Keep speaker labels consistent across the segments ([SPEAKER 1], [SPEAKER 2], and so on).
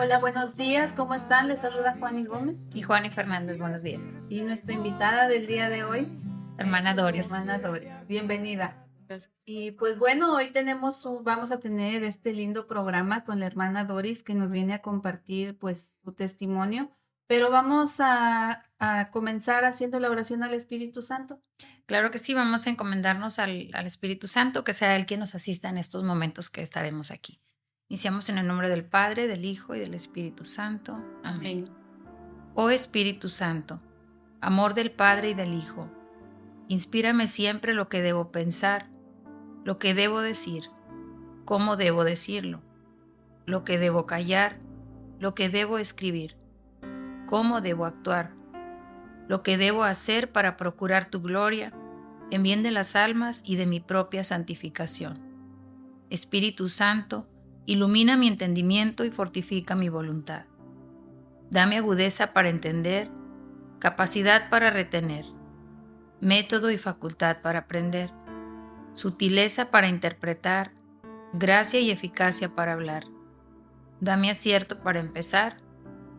[SPEAKER 1] Hola, buenos días, ¿cómo están? Les saluda Juani Gómez
[SPEAKER 2] Y Juan y Fernández, buenos días.
[SPEAKER 1] y nuestra invitada del día de hoy,
[SPEAKER 2] Hermana Doris.
[SPEAKER 1] hermana Doris. Bienvenida.
[SPEAKER 2] Gracias.
[SPEAKER 1] Y pues bueno, hoy vamos a tener este lindo programa con la hermana Doris que nos viene a compartir pues su testimonio, pero vamos a comenzar haciendo la oración al Espíritu Santo.
[SPEAKER 2] Claro que sí, vamos a encomendarnos al Espíritu Santo, que sea Él quien nos asista en estos momentos que estaremos aquí. Iniciamos en el nombre del Padre, del Hijo y del Espíritu Santo. Amén. Oh Espíritu Santo, amor del Padre y del Hijo, inspírame siempre lo que debo pensar, lo que debo decir, cómo debo decirlo, lo que debo callar, lo que debo escribir, cómo debo actuar, lo que debo hacer para procurar tu gloria, en bien de las almas y de mi propia santificación. Espíritu Santo, ilumina mi entendimiento y fortifica mi voluntad. Dame agudeza para entender, capacidad para retener, método y facultad para aprender, sutileza para interpretar, gracia y eficacia para hablar. Dame acierto para empezar,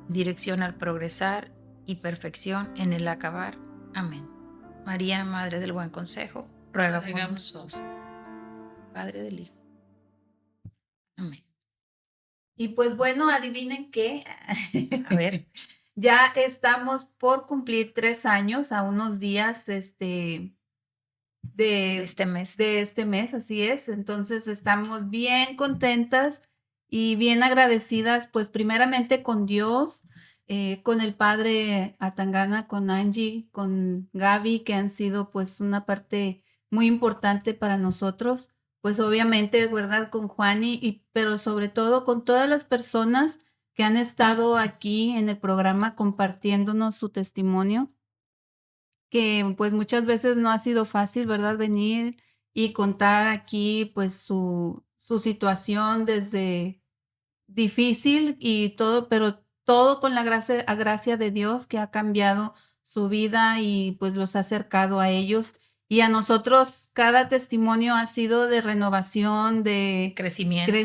[SPEAKER 2] dirección al progresar y perfección en el acabar. Amén. María, Madre del Buen Consejo, ruega por nosotros. Padre del Hijo. Amén.
[SPEAKER 1] Y pues bueno, adivinen qué.
[SPEAKER 2] A ver.
[SPEAKER 1] Ya estamos por cumplir 3 años, a unos días de
[SPEAKER 2] este mes.
[SPEAKER 1] de este mes, así es. Entonces estamos bien contentas y bien agradecidas, pues primeramente con Dios, con el padre Atangana, con Angie, con Gaby, que han sido pues una parte muy importante para nosotros. Pues obviamente, ¿verdad? Con Juani, pero sobre todo con todas las personas que han estado aquí en el programa compartiéndonos su testimonio, que pues muchas veces no ha sido fácil, ¿verdad? Venir y contar aquí pues su situación desde difícil y todo, pero todo con la gracia de Dios que ha cambiado su vida y pues los ha acercado a ellos. Y a nosotros cada testimonio ha sido de renovación, de
[SPEAKER 2] crecimiento, de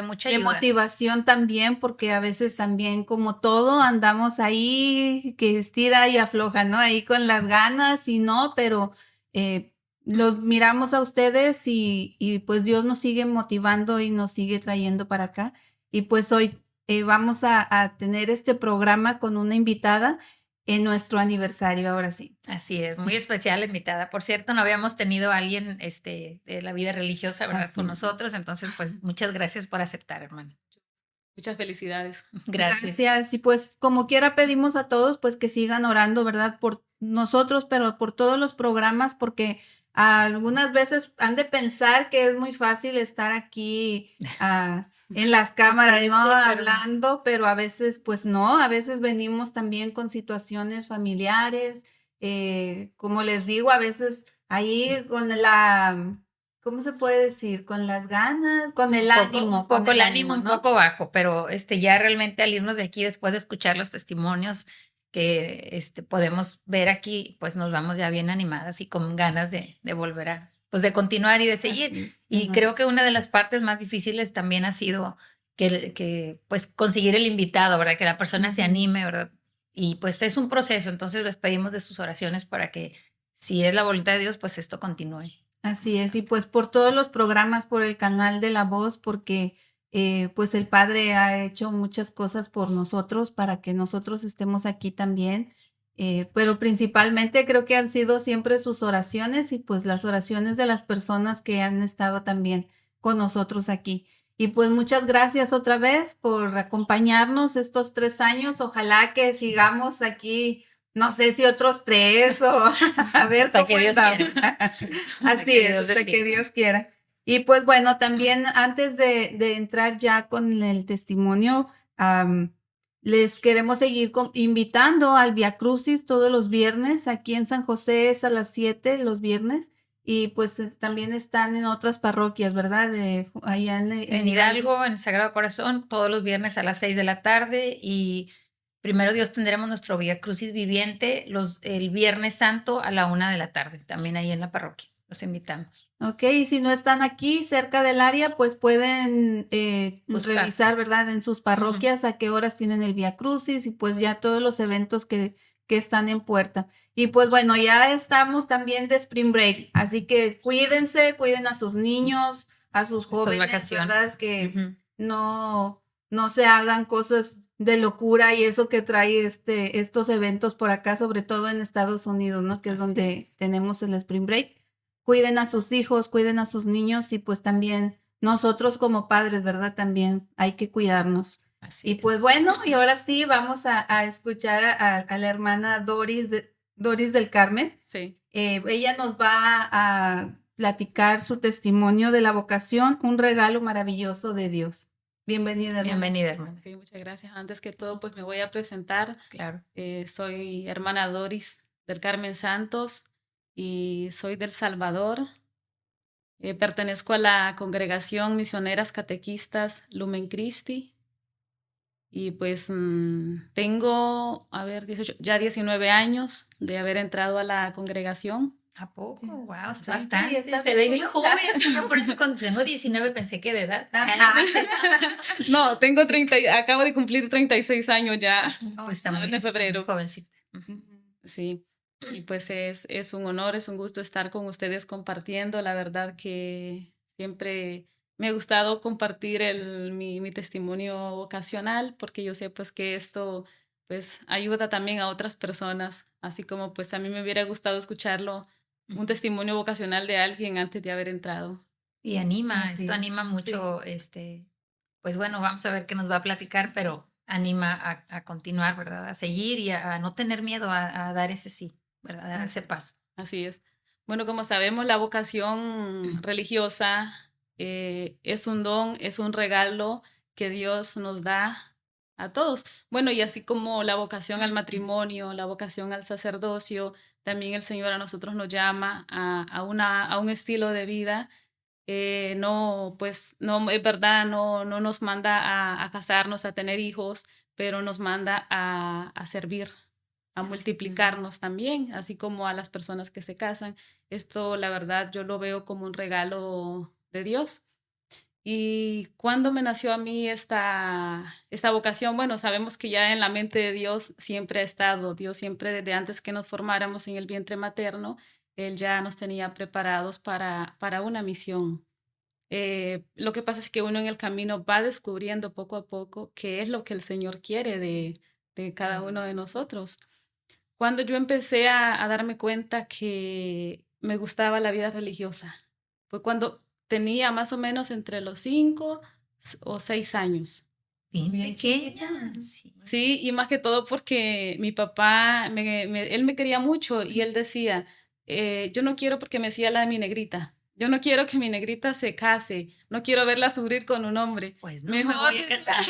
[SPEAKER 2] mucha
[SPEAKER 1] de
[SPEAKER 2] ayuda.
[SPEAKER 1] motivación también, porque a veces también como todo andamos ahí que estira y afloja, ¿no? Ahí con las ganas y no, pero los miramos a ustedes y pues Dios nos sigue motivando y nos sigue trayendo para acá. Y pues hoy vamos a tener este programa con una invitada en nuestro aniversario, ahora sí.
[SPEAKER 2] Así es, muy especial la invitada. Por cierto, no habíamos tenido a alguien de la vida religiosa, ¿verdad? Con nosotros, entonces pues muchas gracias por aceptar, hermana.
[SPEAKER 3] Muchas felicidades.
[SPEAKER 1] Gracias. Y pues como quiera pedimos a todos pues que sigan orando, ¿verdad? Por nosotros, pero por todos los programas, porque algunas veces han de pensar que es muy fácil estar aquí en las cámaras, ¿no? Hablando, pero a veces pues no, a veces venimos también con situaciones familiares, como les digo, a veces ahí con ¿cómo se puede decir? Con las ganas, con el ánimo.
[SPEAKER 2] Un poco el ánimo,
[SPEAKER 1] ¿no?
[SPEAKER 2] un poco bajo, pero ya realmente al irnos de aquí después de escuchar los testimonios que podemos ver aquí, pues nos vamos ya bien animadas y con ganas de volver a, pues de continuar y de seguir. Y creo que una de las partes más difíciles también ha sido que pues conseguir el invitado, ¿verdad? Que la persona se anime, ¿verdad? Y pues es un proceso, entonces les pedimos de sus oraciones para que si es la voluntad de Dios, pues esto continúe.
[SPEAKER 1] Así es, y pues por todos los programas, por el canal de La Voz, porque pues el Padre ha hecho muchas cosas por nosotros para que nosotros estemos aquí también, pero principalmente creo que han sido siempre sus oraciones y pues las oraciones de las personas que han estado también con nosotros aquí. Y pues muchas gracias otra vez por acompañarnos estos 3 años. Ojalá que sigamos aquí, no sé si otros 3 o a ver
[SPEAKER 2] hasta
[SPEAKER 1] cómo
[SPEAKER 2] que Dios quiera.
[SPEAKER 1] Así es, hasta que Dios quiera. Y pues bueno, también antes de entrar ya con el testimonio, les queremos seguir invitando al Via Crucis todos los viernes. Aquí en San José es a las 7 los viernes. Y pues también están en otras parroquias, ¿verdad? Allá
[SPEAKER 2] en Hidalgo, en Sagrado Corazón, todos los viernes a las 6 de la tarde. Y primero Dios tendremos nuestro Via Crucis viviente el Viernes Santo a la 1 de la tarde, también ahí en la parroquia. Los invitamos.
[SPEAKER 1] Ok, y si no están aquí cerca del área, pues pueden
[SPEAKER 2] Buscar.
[SPEAKER 1] revisar, ¿verdad? En sus parroquias a qué horas tienen el Vía Crucis y pues ya todos los eventos que están en puerta. Y pues bueno, ya estamos también de Spring Break, así que cuídense, cuiden a sus niños, a sus
[SPEAKER 2] Estas
[SPEAKER 1] jóvenes,
[SPEAKER 2] vacaciones.
[SPEAKER 1] ¿verdad? Que
[SPEAKER 2] Ujú.
[SPEAKER 1] no se hagan cosas de locura y eso que trae estos eventos por acá, sobre todo en Estados Unidos, ¿no? Que es
[SPEAKER 3] Así
[SPEAKER 1] donde
[SPEAKER 3] es.
[SPEAKER 1] tenemos el Spring Break. Cuiden a sus hijos, cuiden a sus niños y pues también nosotros como padres, ¿verdad? También hay que cuidarnos.
[SPEAKER 2] Así
[SPEAKER 1] Y
[SPEAKER 2] es.
[SPEAKER 1] pues bueno, y ahora sí vamos a escuchar a la hermana Doris del Carmen.
[SPEAKER 3] Sí.
[SPEAKER 1] Ella nos va a platicar su testimonio de la vocación, un regalo maravilloso de Dios. Bienvenida, hermana.
[SPEAKER 2] Bienvenida, hermana.
[SPEAKER 3] Ok, muchas gracias. Antes que todo, pues me voy a presentar.
[SPEAKER 2] Claro.
[SPEAKER 3] Soy hermana Doris del Carmen Santos y soy del Salvador. Pertenezco a la congregación Misioneras Catequistas Lumen Christi. Y pues tengo, 19 años de haber entrado a la congregación.
[SPEAKER 2] ¿A poco? Wow,
[SPEAKER 3] Sí.
[SPEAKER 2] bastante.
[SPEAKER 1] Sí, está
[SPEAKER 2] Se ve bien
[SPEAKER 1] bien.
[SPEAKER 2] joven. ¿No? Por eso cuando tengo 19 pensé que de edad.
[SPEAKER 3] No, tengo 30, acabo de cumplir 36 años ya.
[SPEAKER 2] Pues está muy
[SPEAKER 3] En febrero.
[SPEAKER 2] jovencita.
[SPEAKER 3] Sí, y pues es un honor, es un gusto estar con ustedes compartiendo. La verdad que siempre me ha gustado compartir mi testimonio vocacional porque yo sé pues que esto pues ayuda también a otras personas, así como pues a mí me hubiera gustado escucharlo, un testimonio vocacional de alguien antes de haber entrado.
[SPEAKER 2] Y anima,
[SPEAKER 1] Así
[SPEAKER 2] esto
[SPEAKER 1] es,
[SPEAKER 2] anima mucho, pues bueno, vamos a ver qué nos va a platicar, pero anima a continuar, ¿verdad? A seguir y a no tener miedo a dar ese sí, ¿verdad? A dar ese paso.
[SPEAKER 3] Así es. Bueno, como sabemos, la vocación religiosa es un don, es un regalo que Dios nos da a todos. Bueno, y así como la vocación al matrimonio, la vocación al sacerdocio, también el Señor a nosotros nos llama a un estilo de vida. No, pues no, es verdad, no nos manda a casarnos, a tener hijos, pero nos manda a servir, a multiplicarnos también, así como a las personas que se casan. Esto, la verdad, yo lo veo como un regalo de Dios. Y cuando me nació a mí esta vocación, bueno, sabemos que ya en la mente de Dios siempre ha estado, Dios siempre desde antes que nos formáramos en el vientre materno, Él ya nos tenía preparados para una misión. Lo que pasa es que uno en el camino va descubriendo poco a poco qué es lo que el Señor quiere de cada uno de nosotros. Cuando yo empecé a darme cuenta que me gustaba la vida religiosa, fue cuando tenía más o menos entre los 5 o 6 años.
[SPEAKER 2] Bien
[SPEAKER 1] Bien
[SPEAKER 2] pequeña.
[SPEAKER 1] chiquita.
[SPEAKER 2] Sí.
[SPEAKER 3] Sí, y más que todo porque mi papá, él me quería mucho y él decía, yo no quiero porque me decía la de mi negrita. Yo no quiero que mi negrita se case, no quiero verla sufrir con un hombre.
[SPEAKER 2] Pues no me
[SPEAKER 3] Mejor
[SPEAKER 2] voy a casar.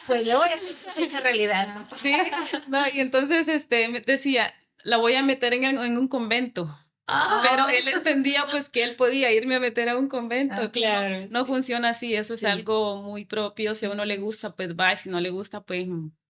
[SPEAKER 2] Pues luego eso es una realidad, ¿no?
[SPEAKER 3] Sí, no, y entonces me decía, la voy a meter en un convento. Pero él entendía pues que él podía irme a meter a un convento.
[SPEAKER 1] Ah,
[SPEAKER 2] claro,
[SPEAKER 3] No
[SPEAKER 2] sí.
[SPEAKER 3] funciona así, eso es
[SPEAKER 1] Sí.
[SPEAKER 3] algo muy propio. Si a uno le gusta, pues va, y si no le gusta, pues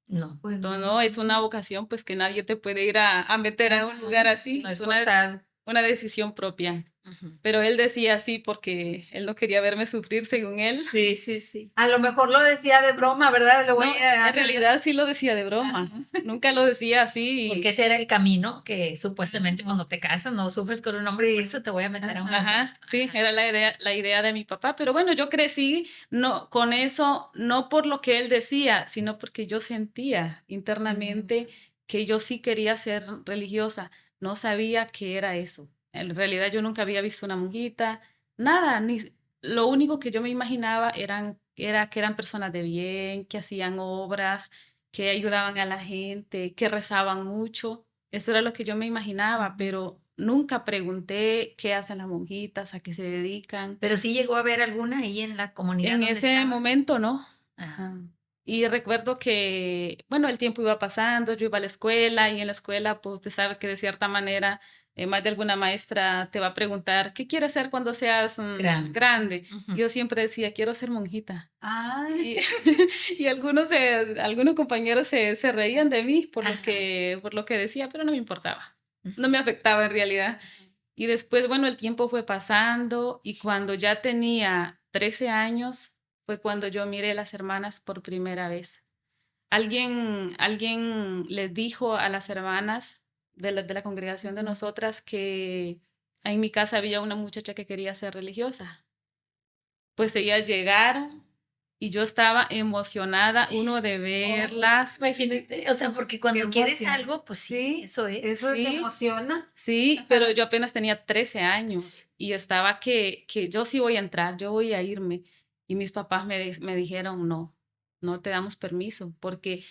[SPEAKER 2] No,
[SPEAKER 1] Pues
[SPEAKER 3] no, es una vocación pues que nadie te puede ir a meter a un lugar así.
[SPEAKER 2] no es
[SPEAKER 3] Es
[SPEAKER 2] forzado.
[SPEAKER 3] una decisión propia.
[SPEAKER 2] Ujú.
[SPEAKER 3] Pero él decía así porque él no quería verme sufrir según él.
[SPEAKER 2] Sí, sí, sí.
[SPEAKER 1] a lo mejor lo decía de broma, ¿verdad? Lo voy
[SPEAKER 3] No, en realidad sí lo decía de broma. Nunca lo decía así.
[SPEAKER 2] Porque ese era el camino que supuestamente cuando te casas no sufres con un hombre y por eso te voy a meter a un
[SPEAKER 3] Ajá, sí,
[SPEAKER 2] Ajá.
[SPEAKER 3] era la idea de mi papá, pero bueno, yo crecí no, con eso, no por lo que él decía, sino porque yo sentía internamente que yo sí quería ser religiosa, no sabía qué era eso. En realidad yo nunca había visto una monjita, nada, lo único que yo me imaginaba era que eran personas de bien, que hacían obras, que ayudaban a la gente, que rezaban mucho. Eso era lo que yo me imaginaba, pero nunca pregunté qué hacen las monjitas, a qué se dedican.
[SPEAKER 2] Pero sí llegó a haber alguna ahí en la comunidad
[SPEAKER 3] En
[SPEAKER 2] donde
[SPEAKER 3] ese
[SPEAKER 2] estaba.
[SPEAKER 3] momento, no.
[SPEAKER 2] Ajá.
[SPEAKER 3] Y recuerdo que, bueno, el tiempo iba pasando, yo iba a la escuela y en la escuela, pues usted sabe que de cierta manera, más de alguna maestra te va a preguntar, ¿qué quieres ser cuando seas grande?
[SPEAKER 2] Ujú.
[SPEAKER 3] Yo siempre decía, quiero ser monjita.
[SPEAKER 1] Ay,
[SPEAKER 3] Y algunos compañeros se reían de mí por
[SPEAKER 2] Ajá.
[SPEAKER 3] lo que decía, pero no me importaba. No me afectaba en realidad. Y después, bueno, el tiempo fue pasando y cuando ya tenía 13 años fue cuando yo miré a las hermanas por primera vez. Alguien les dijo a las hermanas de la congregación de nosotras que en mi casa había una muchacha que quería ser religiosa. Pues ellas llegaron y yo estaba emocionada, uno de verlas.
[SPEAKER 2] Imagínate, o sea, porque cuando
[SPEAKER 1] Qué
[SPEAKER 2] quieres
[SPEAKER 1] emoción.
[SPEAKER 2] algo, pues sí,
[SPEAKER 1] Sí,
[SPEAKER 2] eso es.
[SPEAKER 1] eso te
[SPEAKER 3] Sí.
[SPEAKER 1] emociona.
[SPEAKER 3] Sí, pero yo apenas tenía 13 años y estaba que yo sí voy a entrar, yo voy a irme. Y mis papás me dijeron, no te damos permiso, porque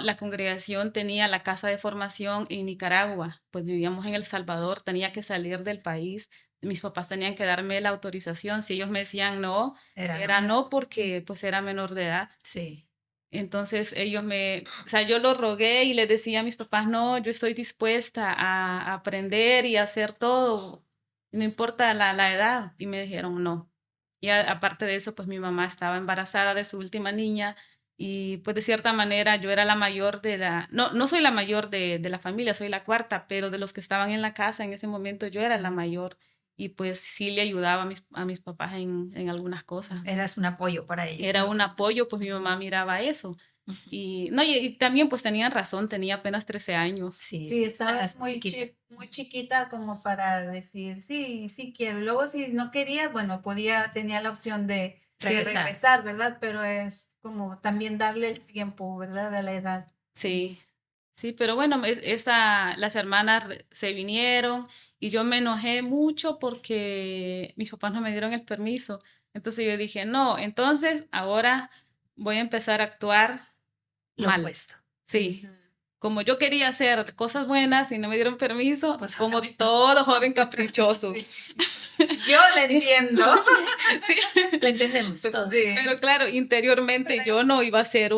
[SPEAKER 3] la congregación tenía la casa de formación en Nicaragua, pues vivíamos en El Salvador, tenía que salir del país, mis papás tenían que darme la autorización, si ellos me decían no, era no porque pues era menor de edad.
[SPEAKER 2] Sí.
[SPEAKER 3] Entonces o sea, yo lo rogué y les decía a mis papás, no, yo estoy dispuesta a aprender y a hacer todo, no importa la edad. Y me dijeron no. Y aparte de eso, pues mi mamá estaba embarazada de su última niña y pues de cierta manera yo era la mayor no soy la mayor de la familia, soy la cuarta, pero de los que estaban en la casa en ese momento yo era la mayor y pues sí le ayudaba a mis papás en algunas cosas.
[SPEAKER 2] Eras un apoyo para ellos.
[SPEAKER 3] Era un apoyo, pues mi mamá miraba eso.
[SPEAKER 2] Ujú.
[SPEAKER 3] Y, no, y también pues tenían razón, tenía apenas 13 años.
[SPEAKER 1] Sí, estabas
[SPEAKER 2] estabas
[SPEAKER 1] muy
[SPEAKER 2] chiquita.
[SPEAKER 1] muy chiquita como para decir, sí, sí quiero. Luego si no quería, bueno, tenía la opción de regresar, ¿verdad? Pero es como también darle el tiempo, ¿verdad? A la edad.
[SPEAKER 3] Sí, sí, pero bueno, las hermanas se vinieron y yo me enojé mucho porque mis papás no me dieron el permiso. Entonces yo dije, no, entonces ahora voy a empezar a actuar
[SPEAKER 2] Lo
[SPEAKER 3] mal.
[SPEAKER 2] opuesto.
[SPEAKER 3] Sí. Como yo quería hacer cosas buenas y no me dieron permiso,
[SPEAKER 2] Pues
[SPEAKER 3] como
[SPEAKER 2] obviamente.
[SPEAKER 3] todo joven caprichoso.
[SPEAKER 1] Yo la entiendo.
[SPEAKER 3] Sí.
[SPEAKER 2] Lo entendemos todos.
[SPEAKER 1] Sí.
[SPEAKER 3] Pero claro, interiormente yo no iba a hacer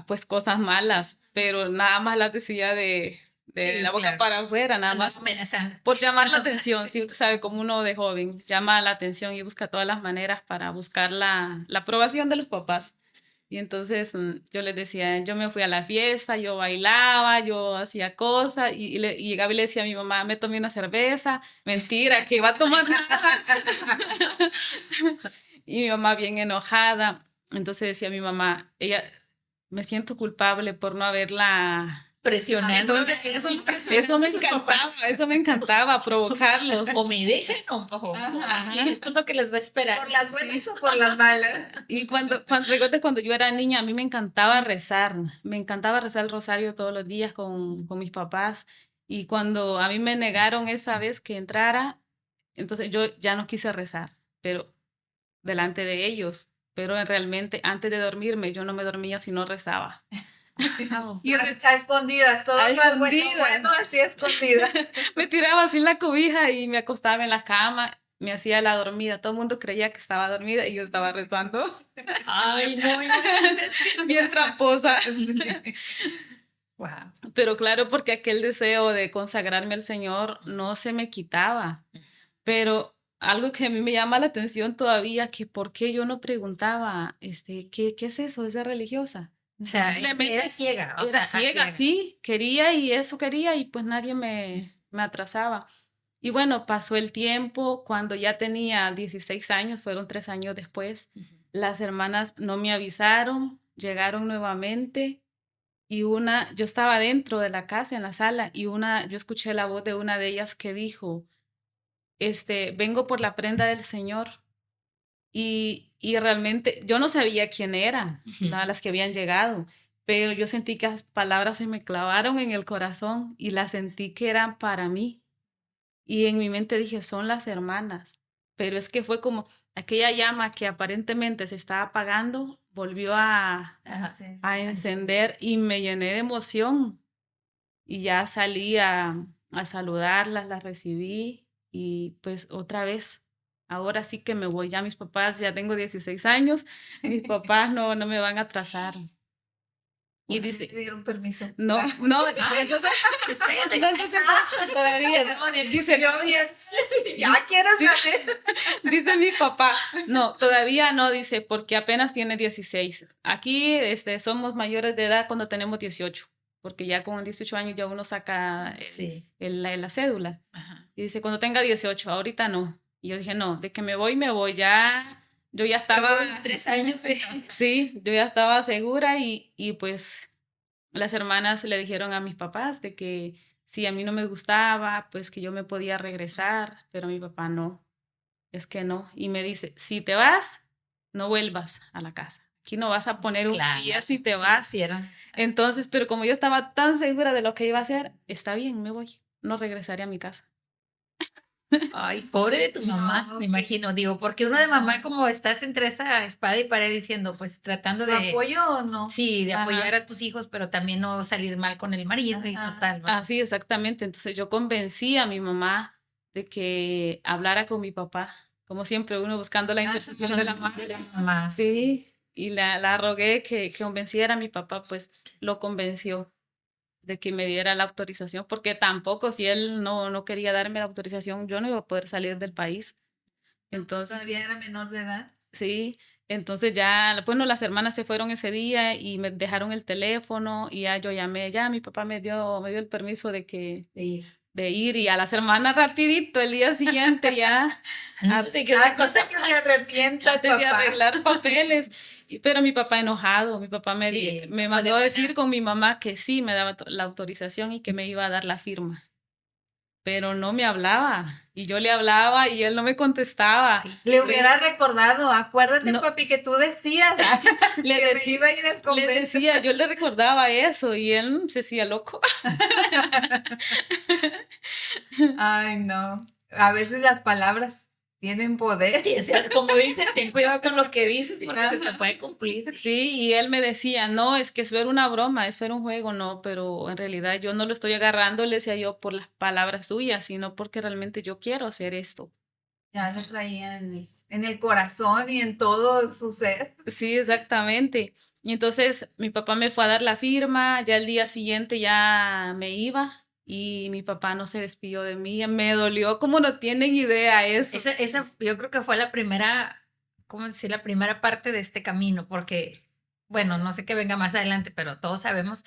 [SPEAKER 3] pues cosas malas, pero nada más las decía de
[SPEAKER 2] Sí,
[SPEAKER 3] la boca
[SPEAKER 2] claro.
[SPEAKER 3] para afuera, nada
[SPEAKER 2] Andabas
[SPEAKER 3] más
[SPEAKER 2] amenazando.
[SPEAKER 3] por llamar la atención.
[SPEAKER 2] Sí.
[SPEAKER 3] Sí, usted sabe, como uno de joven llama la atención y busca todas las maneras para buscar la aprobación de los papás. Y entonces yo les decía, yo me fui a la fiesta, yo bailaba, yo hacía cosas y llegaba y le decía a mi mamá, me tomé una cerveza, mentira, que iba a tomar nada. Y mi mamá bien enojada. Entonces decía mi mamá, me siento culpable por no haberla
[SPEAKER 2] Presionando.
[SPEAKER 3] Entonces, eso me encantaba, provocarlos.
[SPEAKER 2] O me dejan
[SPEAKER 1] Ajá.
[SPEAKER 2] sí, esto es lo que les va a esperar.
[SPEAKER 1] ¿Por las buenas o por las malas?
[SPEAKER 3] Y recuerdo cuando yo era niña, a mí me encantaba rezar el rosario todos los días con mis papás. Y cuando a mí me negaron esa vez que entrara, entonces yo ya no quise rezar, pero delante de ellos. Pero realmente antes de dormirme, yo no me dormía si no rezaba.
[SPEAKER 1] Y a escondidas, todo
[SPEAKER 3] A
[SPEAKER 1] más bueno,
[SPEAKER 3] escondidas.
[SPEAKER 1] así a escondidas.
[SPEAKER 3] Me tiraba así en la cobija y me acostaba en la cama, me hacía la dormida. Todo el mundo creía que estaba dormida y yo estaba rezando.
[SPEAKER 2] Ay, no.
[SPEAKER 3] Bien tramposa.
[SPEAKER 2] Wow.
[SPEAKER 3] Pero claro, porque aquel deseo de consagrarme al Señor no se me quitaba. Pero algo que a mí me llama la atención todavía, que por qué yo no preguntaba, ¿qué es eso? ¿Es de religiosa?
[SPEAKER 2] O sea,
[SPEAKER 3] Simplemente
[SPEAKER 2] era ciega. O
[SPEAKER 3] Era
[SPEAKER 2] sea,
[SPEAKER 3] ciega, sí, quería y eso quería y pues nadie me atrasaba. Y bueno, pasó el tiempo, cuando ya tenía 16 años, fueron 3 años después, las hermanas no me avisaron, llegaron nuevamente y yo estaba dentro de la casa, en la sala, y yo escuché la voz de una de ellas que dijo, vengo por la prenda del Señor. Y realmente yo no sabía quién eran las que habían llegado, pero yo sentí que las palabras se me clavaron en el corazón y las sentí que eran para mí. Y en mi mente dije, son las hermanas. Pero es que fue como aquella llama que aparentemente se estaba apagando, volvió a encender y me llené de emoción. Y ya salí a saludarlas, las recibí y pues otra vez. Ahora sí que me voy, ya mis papás, ya tengo 16 años, mis papás no me van a atrasar. Y dice,
[SPEAKER 1] ¿Te dieron permiso?
[SPEAKER 3] no, entonces todavía, dice,
[SPEAKER 1] ya quiero saber.
[SPEAKER 3] dice mi papá, no, todavía no, dice, porque apenas tiene 16. Aquí somos mayores de edad cuando tenemos 18. porque ya con 18 años ya uno saca
[SPEAKER 2] Sí.
[SPEAKER 3] la cédula.
[SPEAKER 2] Ajá.
[SPEAKER 3] Y dice, cuando tenga 18, ahorita no. Y yo dije, no, de que me voy, ya, yo ya estaba,
[SPEAKER 2] 3 años.
[SPEAKER 3] sí, yo ya estaba segura y pues las hermanas le dijeron a mis papás de que si a mí no me gustaba, pues que yo me podía regresar, pero mi papá no, es que no. Y me dice, si te vas, no vuelvas a la casa. Aquí no vas a poner un
[SPEAKER 2] Claro,
[SPEAKER 3] pie si te
[SPEAKER 2] sí,
[SPEAKER 3] vas.
[SPEAKER 2] sí, eran.
[SPEAKER 3] Entonces, pero como yo estaba tan segura de lo que iba a hacer, está bien, me voy. No regresaré a mi casa.
[SPEAKER 2] Ay, pobre de tu mamá,
[SPEAKER 1] No,
[SPEAKER 2] me imagino. Digo, porque uno de mamá como estás entre esa espada y pared diciendo, pues tratando
[SPEAKER 1] ¿Tu
[SPEAKER 2] de,
[SPEAKER 1] apoyo o no?
[SPEAKER 2] sí, de apoyar
[SPEAKER 3] Ajá.
[SPEAKER 2] a tus hijos, pero también no salir mal con el marido y
[SPEAKER 1] Ajá.
[SPEAKER 2] total, ¿verdad?
[SPEAKER 3] Así, exactamente. Entonces yo convencí a mi mamá de que hablara con mi papá, como siempre uno buscando la intercesión de la madre.
[SPEAKER 2] De la mamá,
[SPEAKER 3] Sí, y la rogué que convenciera a mi papá, pues lo convenció de que me diera la autorización, porque tampoco si él no quería darme la autorización, yo no iba a poder salir del país. Entonces,
[SPEAKER 1] ¿Todavía era menor de edad?
[SPEAKER 3] sí, entonces ya, bueno, las hermanas se fueron ese día y me dejaron el teléfono y ya yo llamé, ya mi papá me dio el permiso
[SPEAKER 2] sí.
[SPEAKER 3] de ir y a las hermanas rapidito el día siguiente ya
[SPEAKER 2] Antes de que
[SPEAKER 1] Ah,
[SPEAKER 2] la
[SPEAKER 1] cosa
[SPEAKER 2] cosa
[SPEAKER 1] que se arrepienta,
[SPEAKER 3] antes de
[SPEAKER 1] papá.
[SPEAKER 3] arreglar papeles. Pero mi papá enojado, mi papá me
[SPEAKER 2] Sí,
[SPEAKER 3] me
[SPEAKER 2] no fue de
[SPEAKER 3] mandó a decir
[SPEAKER 2] buena.
[SPEAKER 3] con mi mamá que sí me daba la autorización y que me iba a dar la firma, pero no me hablaba y yo le hablaba y él no me contestaba.
[SPEAKER 2] Ay,
[SPEAKER 1] Le hubiera recordado, acuérdate,
[SPEAKER 3] No.
[SPEAKER 1] papi, que tú decías
[SPEAKER 3] Le
[SPEAKER 1] que me
[SPEAKER 3] decía,
[SPEAKER 1] iba a ir al
[SPEAKER 3] le
[SPEAKER 1] convento.
[SPEAKER 3] decía, yo le recordaba eso y él se hacía loco.
[SPEAKER 1] Ay, no. A veces las palabras tienen poder.
[SPEAKER 2] sí, o sea, como dicen, ten cuidado con lo que dices porque se te puede cumplir.
[SPEAKER 3] Sí, y él me decía, no, es que eso era una broma, eso era un juego, no, pero en realidad yo no lo estoy agarrando, le decía yo, por las palabras suyas, sino porque realmente yo quiero hacer esto.
[SPEAKER 1] Ya lo traía en el corazón y en todo su ser.
[SPEAKER 3] Sí, exactamente. Y entonces mi papá me fue a dar la firma, ya el día siguiente ya me iba y mi papá no se despidió de mí, me dolió como no tienen idea eso.
[SPEAKER 2] Esa yo creo que fue la primera, ¿cómo decir? La primera parte de este camino, porque, bueno, no sé qué venga más adelante, pero todos sabemos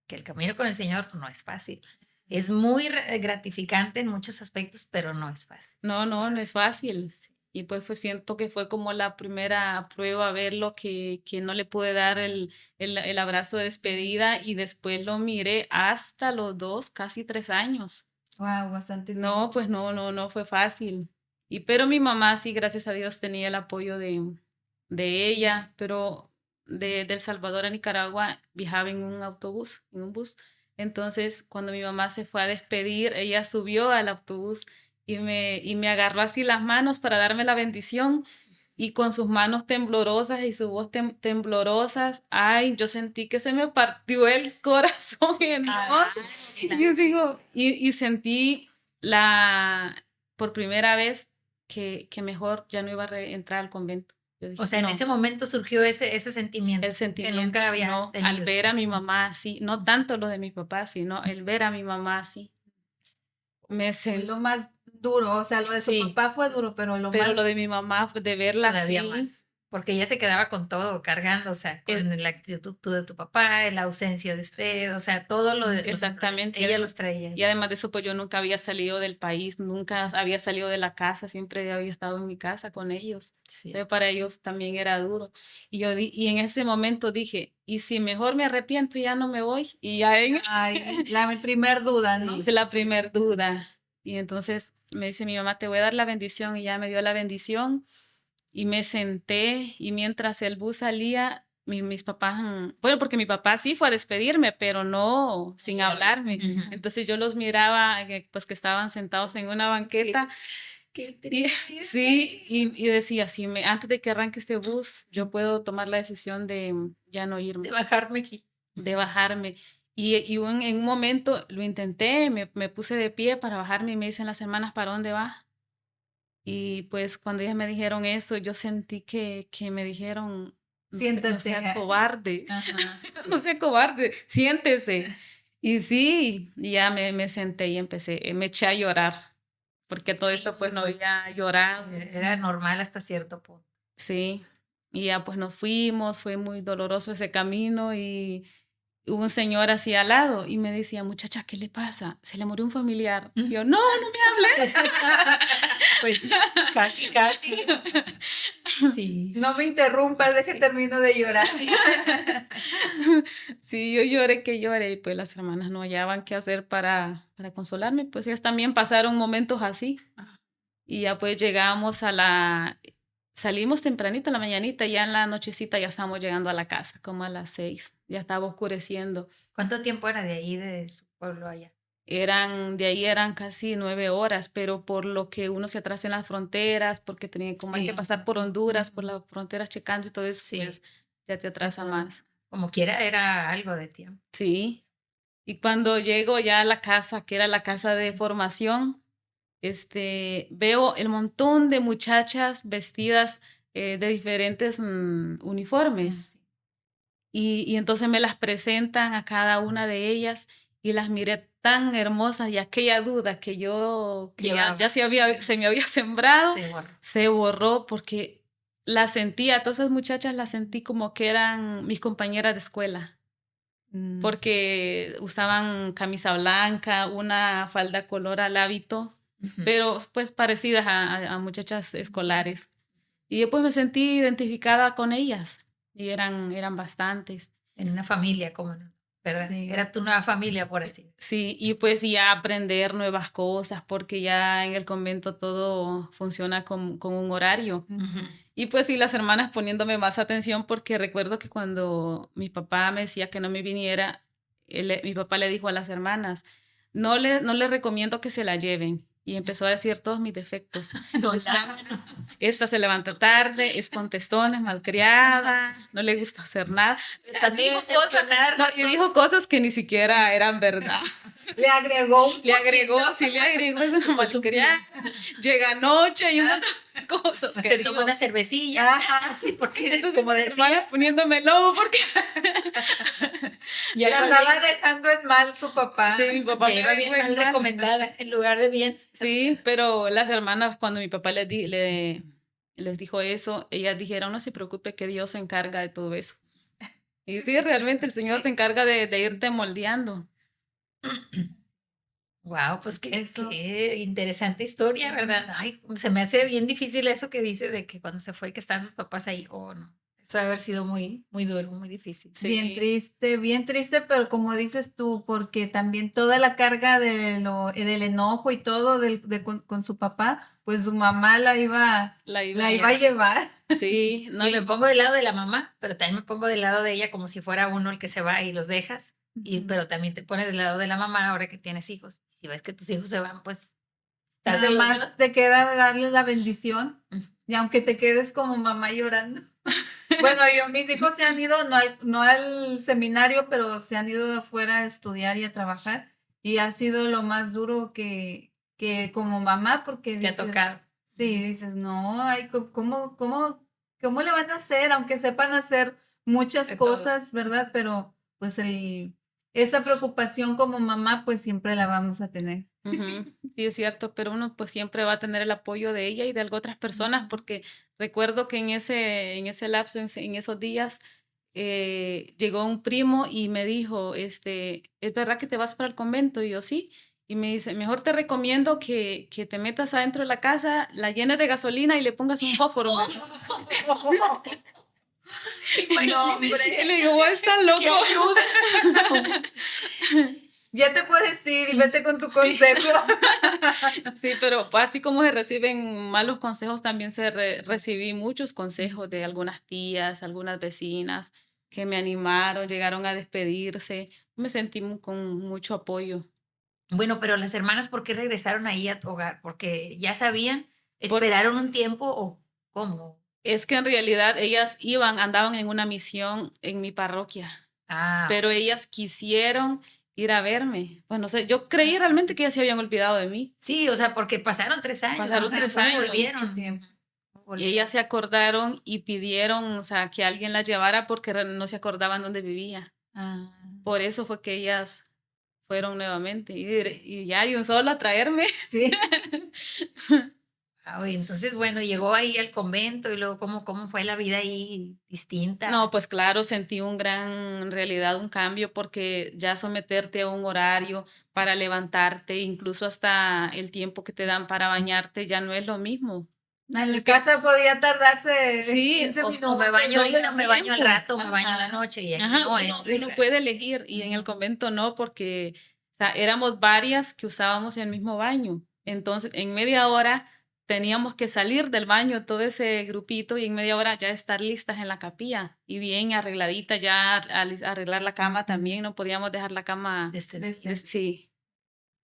[SPEAKER 2] que el camino con el Señor no es fácil. Es muy gratificante en muchos aspectos, pero no es fácil.
[SPEAKER 3] No es fácil.
[SPEAKER 2] Sí.
[SPEAKER 3] Y pues siento que fue como la primera prueba verlo que no le pude dar el abrazo de despedida y después lo miré hasta los 2, casi 3 años.
[SPEAKER 1] Wow, bastante
[SPEAKER 3] No,
[SPEAKER 1] tiempo.
[SPEAKER 3] pues no fue fácil. Pero mi mamá sí, gracias a Dios, tenía el apoyo de ella, pero de El Salvador a Nicaragua viajaba en un autobús, en un bus. Entonces, cuando mi mamá se fue a despedir, ella subió al autobús y me agarró así las manos para darme la bendición y con sus manos temblorosas y su voz temblorosas, ay, yo sentí que se me partió el corazón en dos. Y yo digo, y sentí por primera vez que mejor ya no iba a entrar al convento. Yo dije,
[SPEAKER 2] O sea, en
[SPEAKER 3] no,
[SPEAKER 2] ese momento surgió ese sentimiento
[SPEAKER 3] el
[SPEAKER 2] que
[SPEAKER 3] sentimiento,
[SPEAKER 2] nunca había
[SPEAKER 3] no, al
[SPEAKER 2] tenido.
[SPEAKER 3] ver a mi mamá así, no tanto lo de mi papá, sino el ver a mi mamá así, me
[SPEAKER 1] Fue
[SPEAKER 3] sentí,
[SPEAKER 1] lo más duro, o sea, lo de su
[SPEAKER 2] Sí.
[SPEAKER 1] papá fue duro, pero lo
[SPEAKER 3] pero
[SPEAKER 1] más
[SPEAKER 3] lo de mi mamá, de verla
[SPEAKER 2] Todavía
[SPEAKER 3] así,
[SPEAKER 2] más. Porque ella se quedaba con todo, cargando, o sea,
[SPEAKER 3] el-
[SPEAKER 2] con la actitud de tu papá, la ausencia de usted, o sea, todo lo de
[SPEAKER 3] exactamente.
[SPEAKER 2] ella los traía.
[SPEAKER 3] Y además de eso, pues yo nunca había salido del país, nunca había salido de la casa, siempre había estado en mi casa con ellos.
[SPEAKER 2] Sí.
[SPEAKER 3] Entonces para ellos también era duro. Y en ese momento dije, ¿y si mejor me arrepiento y ya no me voy? Y ya
[SPEAKER 1] Ay, la primer duda, ¿no?
[SPEAKER 3] es la primer duda. Y entonces me dice mi mamá, te voy a dar la bendición y ya me dio la bendición y me senté y mientras el bus salía, mis papás, bueno, porque mi papá sí fue a despedirme, pero no sin hablarme.
[SPEAKER 2] Ujú.
[SPEAKER 3] Entonces yo los miraba, pues que estaban sentados en una banqueta
[SPEAKER 2] Qué
[SPEAKER 3] y
[SPEAKER 2] triste.
[SPEAKER 3] sí, y decía, si antes de que arranque este bus, yo puedo tomar la decisión de ya no irme,
[SPEAKER 2] De bajarme aquí.
[SPEAKER 3] de bajarme. Y en un momento lo intenté, me puse de pie para bajarme y me dicen las hermanas, ¿para dónde vas? Y pues cuando ellas me dijeron eso, yo sentí que me dijeron, no
[SPEAKER 1] Siéntate.
[SPEAKER 3] sea cobarde,
[SPEAKER 1] Ajá.
[SPEAKER 3] no sea cobarde, siéntese. Y sí, y ya me senté y me eché a llorar, porque todo
[SPEAKER 2] Sí,
[SPEAKER 3] esto pues no
[SPEAKER 2] pues,
[SPEAKER 3] había llorado.
[SPEAKER 2] Era normal hasta cierto punto.
[SPEAKER 3] Sí, y ya pues nos fuimos, fue muy doloroso ese camino y hubo un señor así al lado y me decía, muchacha, ¿qué le pasa? ¿Se le murió un familiar? Y yo, no, no me hables.
[SPEAKER 2] Pues casi, casi. Sí.
[SPEAKER 1] No me interrumpas, deje termino de llorar.
[SPEAKER 3] Sí, yo lloré que lloré y pues las hermanas no hallaban qué hacer para consolarme, pues ellas también pasaron momentos así. Y ya pues salimos tempranito en la mañanita, ya en la nochecita ya estábamos llegando a la casa, como a las 6, ya estaba oscureciendo.
[SPEAKER 2] ¿Cuánto tiempo era de ahí, de su pueblo allá?
[SPEAKER 3] De ahí eran casi 9 horas, pero por lo que uno se atrasa en las fronteras, porque como hay que
[SPEAKER 2] Sí.
[SPEAKER 3] pasar por Honduras, por las fronteras checando y todo eso,
[SPEAKER 2] Sí.
[SPEAKER 3] pues ya te atrasa más.
[SPEAKER 2] Como quiera, era algo de tiempo.
[SPEAKER 3] Sí. Y cuando llego ya a la casa, que era la casa de formación, veo el montón de muchachas vestidas de diferentes uniformes. Y entonces me las presentan a cada una de ellas y las miré tan hermosas y aquella duda que ya se me había sembrado, se borró porque las sentía, todas esas muchachas las sentí como que eran mis compañeras de escuela. Porque usaban camisa blanca, una falda color al hábito, pero pues parecidas a muchachas escolares. Y yo pues me sentí identificada con ellas y eran bastantes.
[SPEAKER 2] En una familia, como no, ¿verdad?
[SPEAKER 1] Sí.
[SPEAKER 2] Era tu nueva familia, por así.
[SPEAKER 3] Sí, y pues ya aprender nuevas cosas, porque ya en el convento todo funciona con un horario. Y pues sí, las hermanas poniéndome más atención, porque recuerdo que cuando mi papá me decía que no me viniera, mi papá le dijo a las hermanas, no le recomiendo que se la lleven. Y empezó a decir todos mis defectos. Esta se levanta tarde, es contestona, es malcriada, no le gusta hacer nada. Y dijo cosas que ni siquiera eran verdad.
[SPEAKER 1] Le agregó
[SPEAKER 3] esa malcriada. Llega noche y unas cosas.
[SPEAKER 2] Se tomó una cervecilla.
[SPEAKER 1] Ajá.
[SPEAKER 2] Sí, porque
[SPEAKER 3] Entonces,
[SPEAKER 2] como
[SPEAKER 3] mi
[SPEAKER 2] decía,
[SPEAKER 3] hermana poniéndome lobo porque
[SPEAKER 1] le andaba dejando en mal su papá.
[SPEAKER 3] sí, mi papá
[SPEAKER 2] ya iba bien mal recomendada en lugar de bien.
[SPEAKER 3] Sí, pero las hermanas, cuando mi papá les dijo eso, ellas dijeron, no se preocupe que Dios se encarga de todo eso. Y sí, realmente el Señor se encarga de irte moldeando.
[SPEAKER 2] Wow, pues qué interesante historia, ¿verdad? Ay, se me hace bien difícil eso que dice de que cuando se fue que están sus papás ahí. Oh, no. Eso debe haber sido muy, muy duro, muy difícil.
[SPEAKER 3] Sí.
[SPEAKER 1] Bien triste, pero como dices tú, porque también toda la carga del enojo y todo con su papá, pues su mamá la iba a llevar.
[SPEAKER 3] Sí, no,
[SPEAKER 2] y me pongo del lado de la mamá, pero también me pongo del lado de ella como si fuera uno el que se va y los dejas. Pero también te pones del lado de la mamá ahora que tienes hijos. Si ves que tus hijos se van, pues
[SPEAKER 1] Además te queda darles la bendición y aunque te quedes como mamá llorando. Bueno, mis hijos se han ido, no al seminario, pero se han ido afuera a estudiar y a trabajar y ha sido lo más duro que como mamá porque
[SPEAKER 2] te ha tocado.
[SPEAKER 1] Sí, dices, no, ay, ¿cómo le van a hacer? Aunque sepan hacer muchas cosas, ¿verdad? Pero pues esa preocupación como mamá, pues siempre la vamos a tener.
[SPEAKER 3] Sí, es cierto, pero uno pues siempre va a tener el apoyo de ella y de otras personas, porque recuerdo que en ese lapso, en esos días, llegó un primo y me dijo, ¿es verdad que te vas para el convento? Y yo, sí. Y me dice, mejor te recomiendo que te metas adentro de la casa, la llenes de gasolina y le pongas un fósforo.
[SPEAKER 1] No, hombre.
[SPEAKER 3] Y le digo, vos estás loco.
[SPEAKER 1] Ya te puedes ir y vete con tu consejo.
[SPEAKER 3] Sí, pero así como se reciben malos consejos, también recibí muchos consejos de algunas tías, algunas vecinas que me animaron, llegaron a despedirse. Me sentí con mucho apoyo.
[SPEAKER 2] Bueno, pero las hermanas, ¿por qué regresaron ahí a tu hogar? ¿Porque ya sabían? ¿Esperaron un tiempo o cómo?
[SPEAKER 3] Es que en realidad ellas andaban en una misión en mi parroquia, pero ellas quisieron ir a verme. Bueno, yo creí realmente que ellas se habían olvidado de mí.
[SPEAKER 2] Sí, o sea, porque pasaron 3 años.
[SPEAKER 3] Pasaron 3 años.
[SPEAKER 2] Volvieron.
[SPEAKER 3] Y ellas se acordaron y pidieron, o sea, que alguien las llevara porque no se acordaban dónde vivía. Por eso fue que ellas fueron nuevamente y ya de un solo a traerme.
[SPEAKER 1] Sí.
[SPEAKER 2] Oye, entonces, bueno, llegó ahí al convento y luego, ¿cómo fue la vida ahí distinta?
[SPEAKER 3] No, pues claro, sentí en realidad un cambio porque ya someterte a un horario para levantarte, incluso hasta el tiempo que te dan para bañarte, ya no es lo mismo.
[SPEAKER 1] En la casa podía tardarse
[SPEAKER 3] Sí,
[SPEAKER 1] 15
[SPEAKER 2] O
[SPEAKER 1] minutos.
[SPEAKER 2] me baño
[SPEAKER 3] todo
[SPEAKER 2] ahorita,
[SPEAKER 3] el
[SPEAKER 2] me baño al
[SPEAKER 3] tiempo.
[SPEAKER 2] rato, me baño en la
[SPEAKER 1] Ajá.
[SPEAKER 2] noche y aquí
[SPEAKER 3] Ajá,
[SPEAKER 2] no es.
[SPEAKER 3] uno puede elegir y en el convento no, porque o sea, éramos varias que usábamos el mismo baño. Entonces, en media hora teníamos que salir del baño todo ese grupito y en media hora ya estar listas en la capilla y bien arregladitas, ya arreglar la cama también, no podíamos dejar la cama. Sí,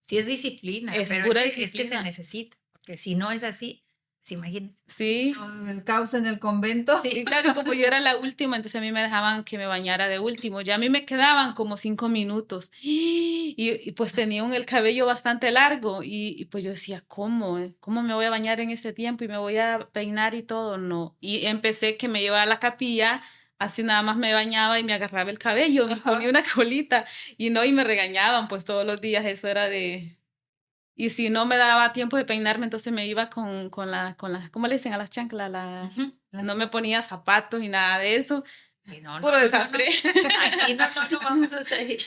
[SPEAKER 2] Sí es disciplina,
[SPEAKER 3] es
[SPEAKER 2] pero
[SPEAKER 3] pura
[SPEAKER 2] es que se
[SPEAKER 3] disciplina.
[SPEAKER 2] necesita, porque si no es así, pues imagínense.
[SPEAKER 3] Sí.
[SPEAKER 1] No, el caos en el convento.
[SPEAKER 2] Sí.
[SPEAKER 3] Y claro, y como yo era la última, entonces a mí me dejaban que me bañara de último. Ya a mí me quedaban como 5 minutos. Y pues tenía el cabello bastante largo. Y pues yo decía, ¿cómo? ¿Cómo me voy a bañar en este tiempo? Y me voy a peinar y todo. No. Y empecé que me llevaba a la capilla, así nada más me bañaba y me agarraba el cabello, me ponía una colita. Y no, y me regañaban pues todos los días. Eso era de... Y si no me daba tiempo de peinarme, entonces me iba con la, ¿cómo le dicen a las chanclas?
[SPEAKER 2] Ujú.
[SPEAKER 3] No me ponía zapatos y nada de eso.
[SPEAKER 2] Sí, no,
[SPEAKER 3] Puro desastre.
[SPEAKER 2] aquí no vamos a hacer.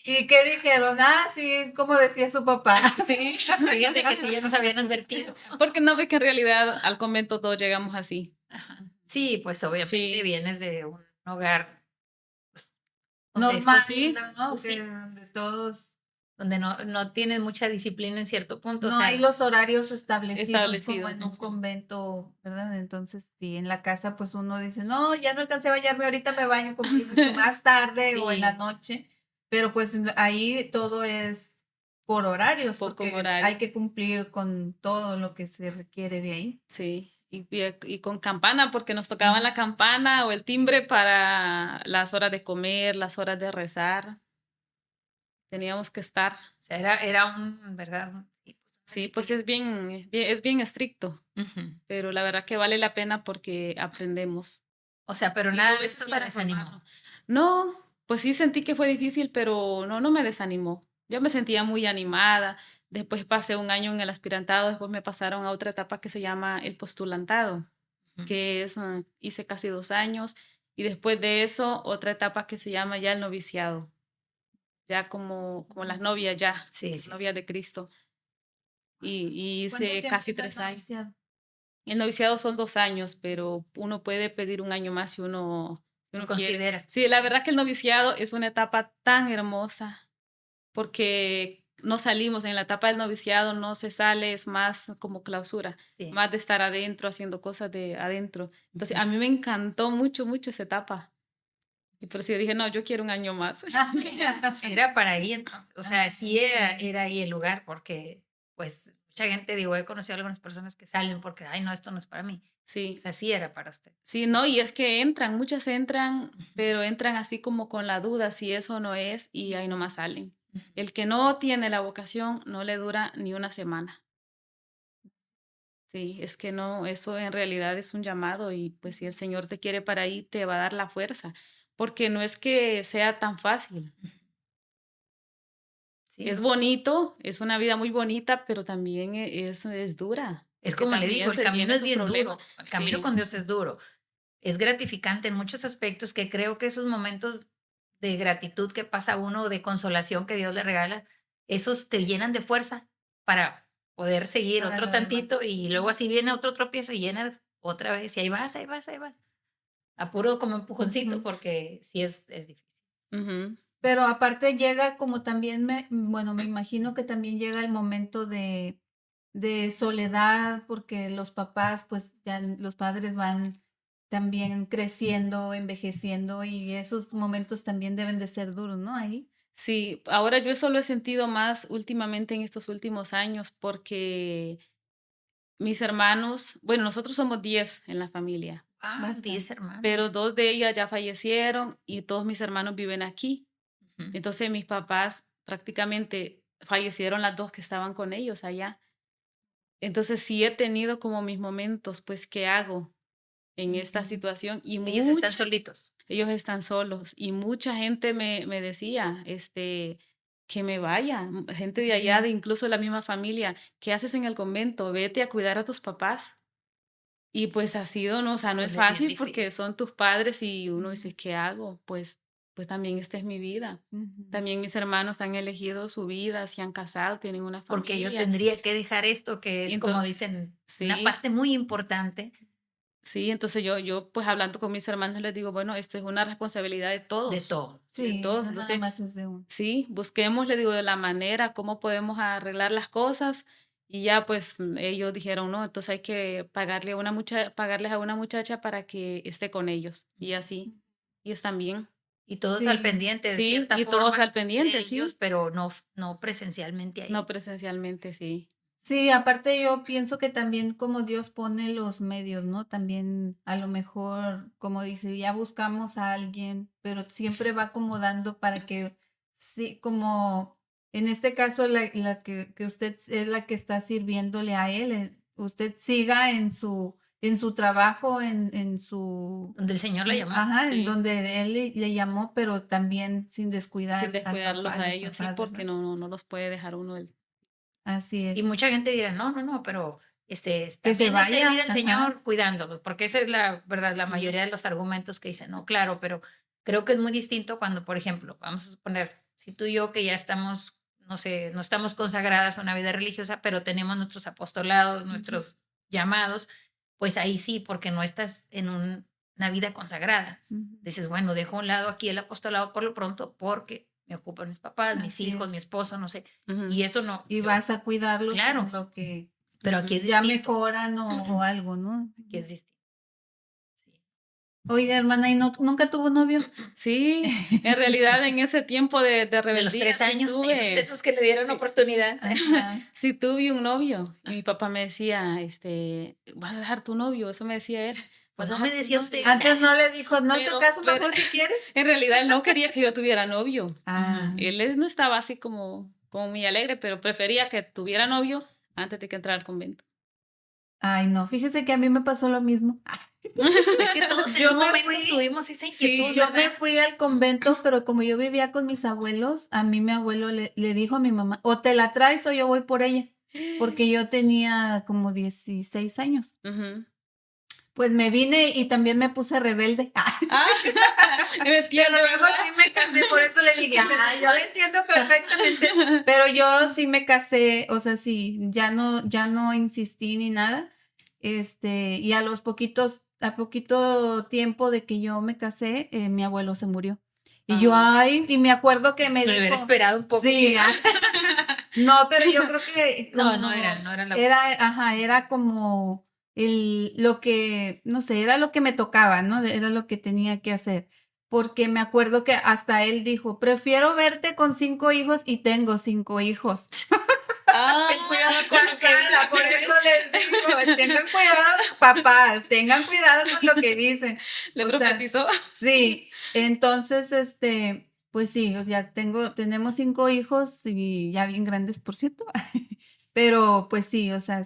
[SPEAKER 1] ¿Y qué dijeron? Ah, sí, es como decía su papá.
[SPEAKER 3] Sí,
[SPEAKER 2] Fíjate que sí, ya nos habían advertido.
[SPEAKER 3] porque no ve que en realidad al convento todos llegamos así.
[SPEAKER 2] Ajá. Sí, pues obviamente
[SPEAKER 3] Sí,
[SPEAKER 2] vienes de un hogar pues,
[SPEAKER 1] Normal,
[SPEAKER 3] sí,
[SPEAKER 1] ¿no?
[SPEAKER 2] pues,
[SPEAKER 1] Que
[SPEAKER 2] sí,
[SPEAKER 1] de todos.
[SPEAKER 2] donde no tienes mucha disciplina en cierto punto. O
[SPEAKER 1] No
[SPEAKER 2] sea,
[SPEAKER 1] hay los horarios establecidos como
[SPEAKER 3] establecido.
[SPEAKER 1] en un convento, ¿verdad? Entonces, sí, en la casa, pues uno dice, no, ya no alcancé a bañarme, ahorita me baño, como dices tú, más tarde o en la
[SPEAKER 2] sí,
[SPEAKER 1] noche. Pero pues ahí todo es por horarios,
[SPEAKER 3] Poco
[SPEAKER 1] porque
[SPEAKER 3] horario.
[SPEAKER 1] hay que cumplir con todo lo que se requiere de ahí.
[SPEAKER 3] Sí. Y con campana, porque nos tocaban la campana o el timbre para las horas de comer, las horas de rezar. Teníamos que estar.
[SPEAKER 2] o sea, era ¿verdad? Sí, pues, una
[SPEAKER 3] Sí, pues
[SPEAKER 2] disciplina.
[SPEAKER 3] es bien estricto,
[SPEAKER 2] Ujú.
[SPEAKER 3] pero la verdad que vale la pena porque aprendemos.
[SPEAKER 2] O sea, pero
[SPEAKER 3] Y
[SPEAKER 2] nada
[SPEAKER 3] tú
[SPEAKER 2] de
[SPEAKER 3] ves
[SPEAKER 2] eso
[SPEAKER 3] a
[SPEAKER 2] te
[SPEAKER 3] los
[SPEAKER 2] desanimó.
[SPEAKER 3] hermanos. No, pues sí sentí que fue difícil, pero no me desanimó. Yo me sentía muy animada. Después pasé un año en el aspirantado, después me pasaron a otra etapa que se llama el postulantado,
[SPEAKER 2] Ujú.
[SPEAKER 3] que es, hice casi 2 años. Y después de eso, otra etapa que se llama ya el noviciado, ya como las novias ya,
[SPEAKER 2] Sí, sí, sí.
[SPEAKER 3] novias de Cristo. Y
[SPEAKER 1] ¿Cuánto
[SPEAKER 3] hice
[SPEAKER 1] tiempo
[SPEAKER 3] casi
[SPEAKER 1] dura el
[SPEAKER 3] 3 años.
[SPEAKER 1] noviciado?
[SPEAKER 3] El noviciado son 2 años, pero uno puede pedir un año más si
[SPEAKER 2] Lo
[SPEAKER 3] uno quiere.
[SPEAKER 2] considera.
[SPEAKER 3] Sí, la verdad que el noviciado es una etapa tan hermosa porque no salimos en la etapa del noviciado, no se sale, es más como clausura,
[SPEAKER 2] Sí.
[SPEAKER 3] más de estar adentro, haciendo cosas de adentro. Entonces,
[SPEAKER 2] Ujú.
[SPEAKER 3] a mí me encantó mucho, mucho esa etapa. Y por eso yo dije, no, yo quiero un año más.
[SPEAKER 2] Era para ahí, entonces, o sea, sí era ahí el lugar, porque, pues, mucha gente, digo, he conocido a algunas personas que salen porque, ay, no, esto no es para mí. O
[SPEAKER 3] Sí,
[SPEAKER 2] sea, sí era para usted.
[SPEAKER 3] sí, no, y es que entran, muchas entran,
[SPEAKER 2] Ujú,
[SPEAKER 3] pero entran así como con la duda si eso no es y ahí nomás salen.
[SPEAKER 2] ujú.
[SPEAKER 3] El que no tiene la vocación no le dura ni una semana. Sí, es que no, eso en realidad es un llamado y pues si el Señor te quiere para ahí, te va a dar la fuerza, porque no es que sea tan fácil.
[SPEAKER 2] Sí,
[SPEAKER 3] Es
[SPEAKER 2] ¿no?
[SPEAKER 3] bonito, es una vida muy bonita, pero también es dura,
[SPEAKER 2] Es
[SPEAKER 3] porque
[SPEAKER 2] como le digo,
[SPEAKER 3] también
[SPEAKER 2] el
[SPEAKER 3] se
[SPEAKER 2] camino
[SPEAKER 3] tiene
[SPEAKER 2] es
[SPEAKER 3] sus
[SPEAKER 2] bien
[SPEAKER 3] problemas.
[SPEAKER 2] duro, el camino
[SPEAKER 3] Sí,
[SPEAKER 2] con Dios es duro. Es gratificante en muchos aspectos que creo que esos momentos de gratitud que pasa uno, de consolación que Dios le regala, esos te llenan de fuerza para poder seguir
[SPEAKER 1] Para
[SPEAKER 2] otro
[SPEAKER 1] lo
[SPEAKER 2] tantito
[SPEAKER 1] demás.
[SPEAKER 2] y luego así viene otro tropiezo y llena otra vez y ahí vas, ahí vas, ahí vas. A puro como empujoncito
[SPEAKER 1] Ujú.
[SPEAKER 2] porque sí es difícil.
[SPEAKER 3] ujú,
[SPEAKER 1] Pero aparte llega como también bueno, me imagino que también llega el momento de soledad, porque los papás, pues ya los padres van también creciendo, envejeciendo, y esos momentos también deben de ser duros, ¿no? Ahí.
[SPEAKER 3] sí, ahora yo eso lo he sentido más últimamente en estos últimos años porque mis hermanos, bueno, nosotros somos 10 en la familia,
[SPEAKER 2] Ah, 10
[SPEAKER 1] Bastante.
[SPEAKER 2] hermanos.
[SPEAKER 3] pero 2 de ellas ya fallecieron y todos mis hermanos viven aquí.
[SPEAKER 2] Ujú.
[SPEAKER 3] Entonces mis papás prácticamente fallecieron las dos que estaban con ellos allá. Entonces sí he tenido como mis momentos, pues, ¿qué hago en esta
[SPEAKER 1] Ujú.
[SPEAKER 3] situación? Y
[SPEAKER 2] Ellos están solitos.
[SPEAKER 3] ellos están solos y mucha gente me decía, que me vaya. Gente de allá, de incluso la misma familia, ¿qué haces en el convento? Vete a cuidar a tus papás. Y pues ha sido, ¿no? O sea, no es
[SPEAKER 2] Híjole, bien
[SPEAKER 3] fácil porque
[SPEAKER 2] difícil.
[SPEAKER 3] son tus padres y uno
[SPEAKER 1] Ujú.
[SPEAKER 3] dice, ¿qué hago? Pues también esta es mi vida.
[SPEAKER 1] Ujú.
[SPEAKER 3] También mis hermanos han elegido su vida, se han casado, tienen una
[SPEAKER 2] Porque yo
[SPEAKER 3] familia.
[SPEAKER 2] tendría que dejar esto, que
[SPEAKER 3] Y
[SPEAKER 2] es como
[SPEAKER 3] entonces,
[SPEAKER 2] dicen, una
[SPEAKER 3] sí,
[SPEAKER 2] parte muy importante
[SPEAKER 3] sí, entonces yo pues hablando con mis hermanos les digo, bueno, esto es una responsabilidad
[SPEAKER 2] de
[SPEAKER 3] de
[SPEAKER 2] todo.
[SPEAKER 1] Sí,
[SPEAKER 3] todos.
[SPEAKER 1] no nada
[SPEAKER 3] Entonces,
[SPEAKER 1] más es de uno.
[SPEAKER 3] sí, busquemos, le digo, de la manera, cómo podemos arreglar las cosas. Y ya pues ellos dijeron, no, entonces hay que pagarles a una muchacha para que esté con ellos. Y así, y están bien.
[SPEAKER 2] Y todos al
[SPEAKER 1] Sí,
[SPEAKER 2] pendiente, de
[SPEAKER 3] Sí,
[SPEAKER 2] cierta
[SPEAKER 3] y todos
[SPEAKER 2] forma,
[SPEAKER 3] al
[SPEAKER 2] de
[SPEAKER 3] pendiente,
[SPEAKER 2] ellos,
[SPEAKER 3] sí.
[SPEAKER 2] pero no presencialmente
[SPEAKER 3] No
[SPEAKER 2] ahí.
[SPEAKER 3] presencialmente, sí.
[SPEAKER 1] sí, aparte yo pienso que también como Dios pone los medios, ¿no? También a lo mejor, como dice, ya buscamos a alguien, pero siempre va acomodando para que, sí, como en este caso la que usted es la que está sirviéndole a él, usted siga en su trabajo, en su,
[SPEAKER 2] Donde el Señor la llamó.
[SPEAKER 1] ajá, en
[SPEAKER 3] Sí,
[SPEAKER 1] donde él le llamó, pero también sin
[SPEAKER 3] sin
[SPEAKER 1] descuidar al
[SPEAKER 3] descuidarlos
[SPEAKER 1] papá, a
[SPEAKER 3] a
[SPEAKER 1] los
[SPEAKER 3] ellos, sí,
[SPEAKER 1] papás,
[SPEAKER 3] porque
[SPEAKER 1] ¿verdad?
[SPEAKER 3] no los puede dejar uno del...
[SPEAKER 1] Así
[SPEAKER 2] Y
[SPEAKER 1] es.
[SPEAKER 2] mucha gente dirá, no, pero
[SPEAKER 1] Que se
[SPEAKER 2] también es servir
[SPEAKER 1] vaya,
[SPEAKER 2] al
[SPEAKER 1] ajá.
[SPEAKER 2] Señor cuidándolos, porque esa es la verdad, la
[SPEAKER 3] Ujú,
[SPEAKER 2] mayoría de los argumentos que dicen, no, claro, pero creo que es muy distinto cuando, por ejemplo, vamos a suponer, si tú y yo que ya estamos, no sé, no estamos consagradas a una vida religiosa, pero tenemos nuestros apostolados,
[SPEAKER 1] Ujú,
[SPEAKER 2] nuestros llamados, pues ahí sí, porque no estás en una vida consagrada.
[SPEAKER 1] ujú.
[SPEAKER 2] Dices, bueno, dejo a un lado aquí el apostolado por lo pronto porque me ocupan mis papás, mis
[SPEAKER 1] Así
[SPEAKER 2] hijos, mi
[SPEAKER 1] es.
[SPEAKER 2] esposo, no sé.
[SPEAKER 3] ujú,
[SPEAKER 2] Y eso no,
[SPEAKER 1] Y
[SPEAKER 2] yo,
[SPEAKER 1] vas a cuidarlos
[SPEAKER 2] claro,
[SPEAKER 1] en lo que
[SPEAKER 2] pero aquí es
[SPEAKER 3] ujú.
[SPEAKER 1] ya
[SPEAKER 2] distinto.
[SPEAKER 1] mejoran o algo, ¿no?
[SPEAKER 2] Aquí es distinto. Sí.
[SPEAKER 1] Oiga, hermana, ¿y no, nunca tuvo novio?
[SPEAKER 3] Sí, en realidad en ese tiempo de
[SPEAKER 2] De los
[SPEAKER 3] rebeldía
[SPEAKER 2] 3
[SPEAKER 3] sí
[SPEAKER 2] años,
[SPEAKER 3] tuve,
[SPEAKER 2] esos que le dieron
[SPEAKER 3] sí,
[SPEAKER 2] oportunidad.
[SPEAKER 1] Ajá.
[SPEAKER 3] sí tuve un novio. Y mi papá me decía, ¿vas a dejar tu novio? Eso me decía él,
[SPEAKER 2] Pues
[SPEAKER 3] ¿vas a
[SPEAKER 2] no me
[SPEAKER 3] dejar tu
[SPEAKER 2] decía
[SPEAKER 3] novio?
[SPEAKER 2] usted.
[SPEAKER 1] Antes no le dijo, no te
[SPEAKER 3] Pero,
[SPEAKER 1] caso
[SPEAKER 3] pero
[SPEAKER 1] mejor si quieres.
[SPEAKER 3] en realidad él no quería que yo tuviera novio.
[SPEAKER 1] Ah,
[SPEAKER 3] No estaba así como muy alegre, pero prefería que tuviera novio antes de que entrara al convento.
[SPEAKER 1] ay, no, fíjese que a mí me pasó lo mismo.
[SPEAKER 2] Es que todos en
[SPEAKER 1] Yo
[SPEAKER 2] un
[SPEAKER 1] me
[SPEAKER 2] momento
[SPEAKER 1] fui,
[SPEAKER 2] tuvimos esa inquietud,
[SPEAKER 3] Sí,
[SPEAKER 1] yo me
[SPEAKER 2] ¿verdad?
[SPEAKER 1] fui al convento, pero como yo vivía con mis abuelos, a mí mi abuelo le dijo a mi mamá, o te la traes o yo voy por ella, porque yo tenía como 16 años.
[SPEAKER 3] ujú.
[SPEAKER 1] Pues me vine y también me puse rebelde.
[SPEAKER 3] Ah, me
[SPEAKER 1] Pero
[SPEAKER 3] entiende,
[SPEAKER 1] luego
[SPEAKER 3] ¿verdad?
[SPEAKER 1] sí me casé, por eso le dije, yo lo entiendo perfectamente. Pero yo sí me casé, o sea, sí, ya no insistí ni nada. Y a poquito tiempo de que yo me casé, mi abuelo se murió. Y yo,
[SPEAKER 3] Ah,
[SPEAKER 1] ay, y me acuerdo que me
[SPEAKER 2] Me hubiera
[SPEAKER 1] dijo,
[SPEAKER 2] esperado un poco.
[SPEAKER 1] sí, no, pero yo creo que
[SPEAKER 2] No,
[SPEAKER 1] como
[SPEAKER 2] no era la
[SPEAKER 1] era, ajá, era como lo que, no sé, era lo que me tocaba, ¿no? Era lo que tenía que hacer. Porque me acuerdo que hasta él dijo, prefiero verte con 5 hijos y tengo 5 hijos.
[SPEAKER 3] ah,
[SPEAKER 2] Ten cuidado con lo que
[SPEAKER 1] Casada, por
[SPEAKER 2] dices.
[SPEAKER 1] eso les digo, tengan cuidado, papás, tengan cuidado con lo que dicen.
[SPEAKER 3] le
[SPEAKER 1] O sea,
[SPEAKER 3] profetizó.
[SPEAKER 1] sí, entonces, pues sí, tenemos 5 hijos y ya bien grandes, por cierto. Pero pues sí, o sea,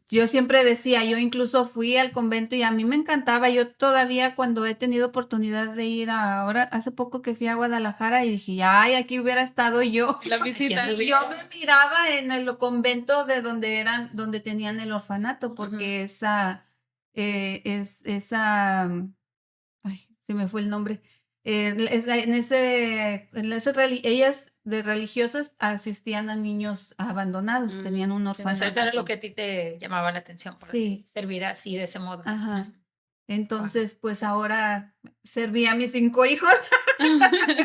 [SPEAKER 1] yo siempre decía, yo incluso fui al convento y a mí me encantaba. Yo todavía cuando he tenido oportunidad de ir ahora, hace poco que fui a Guadalajara y dije, ay, aquí hubiera estado yo.
[SPEAKER 3] La
[SPEAKER 2] Aquí
[SPEAKER 3] visita.
[SPEAKER 1] Y yo me miraba en el convento de donde tenían el orfanato,
[SPEAKER 3] Ujú.
[SPEAKER 1] porque ay, se me fue el nombre. Ellas de religiosas asistían a niños abandonados, tenían un
[SPEAKER 3] Tiene
[SPEAKER 2] O sea, eso
[SPEAKER 1] orfanato.
[SPEAKER 2] era lo que a ti te llamaba la atención, por decir,
[SPEAKER 1] Sí,
[SPEAKER 2] servir así de ese modo.
[SPEAKER 1] ajá.
[SPEAKER 2] Ujú.
[SPEAKER 1] Entonces, pues ahora serví a mis 5 hijos.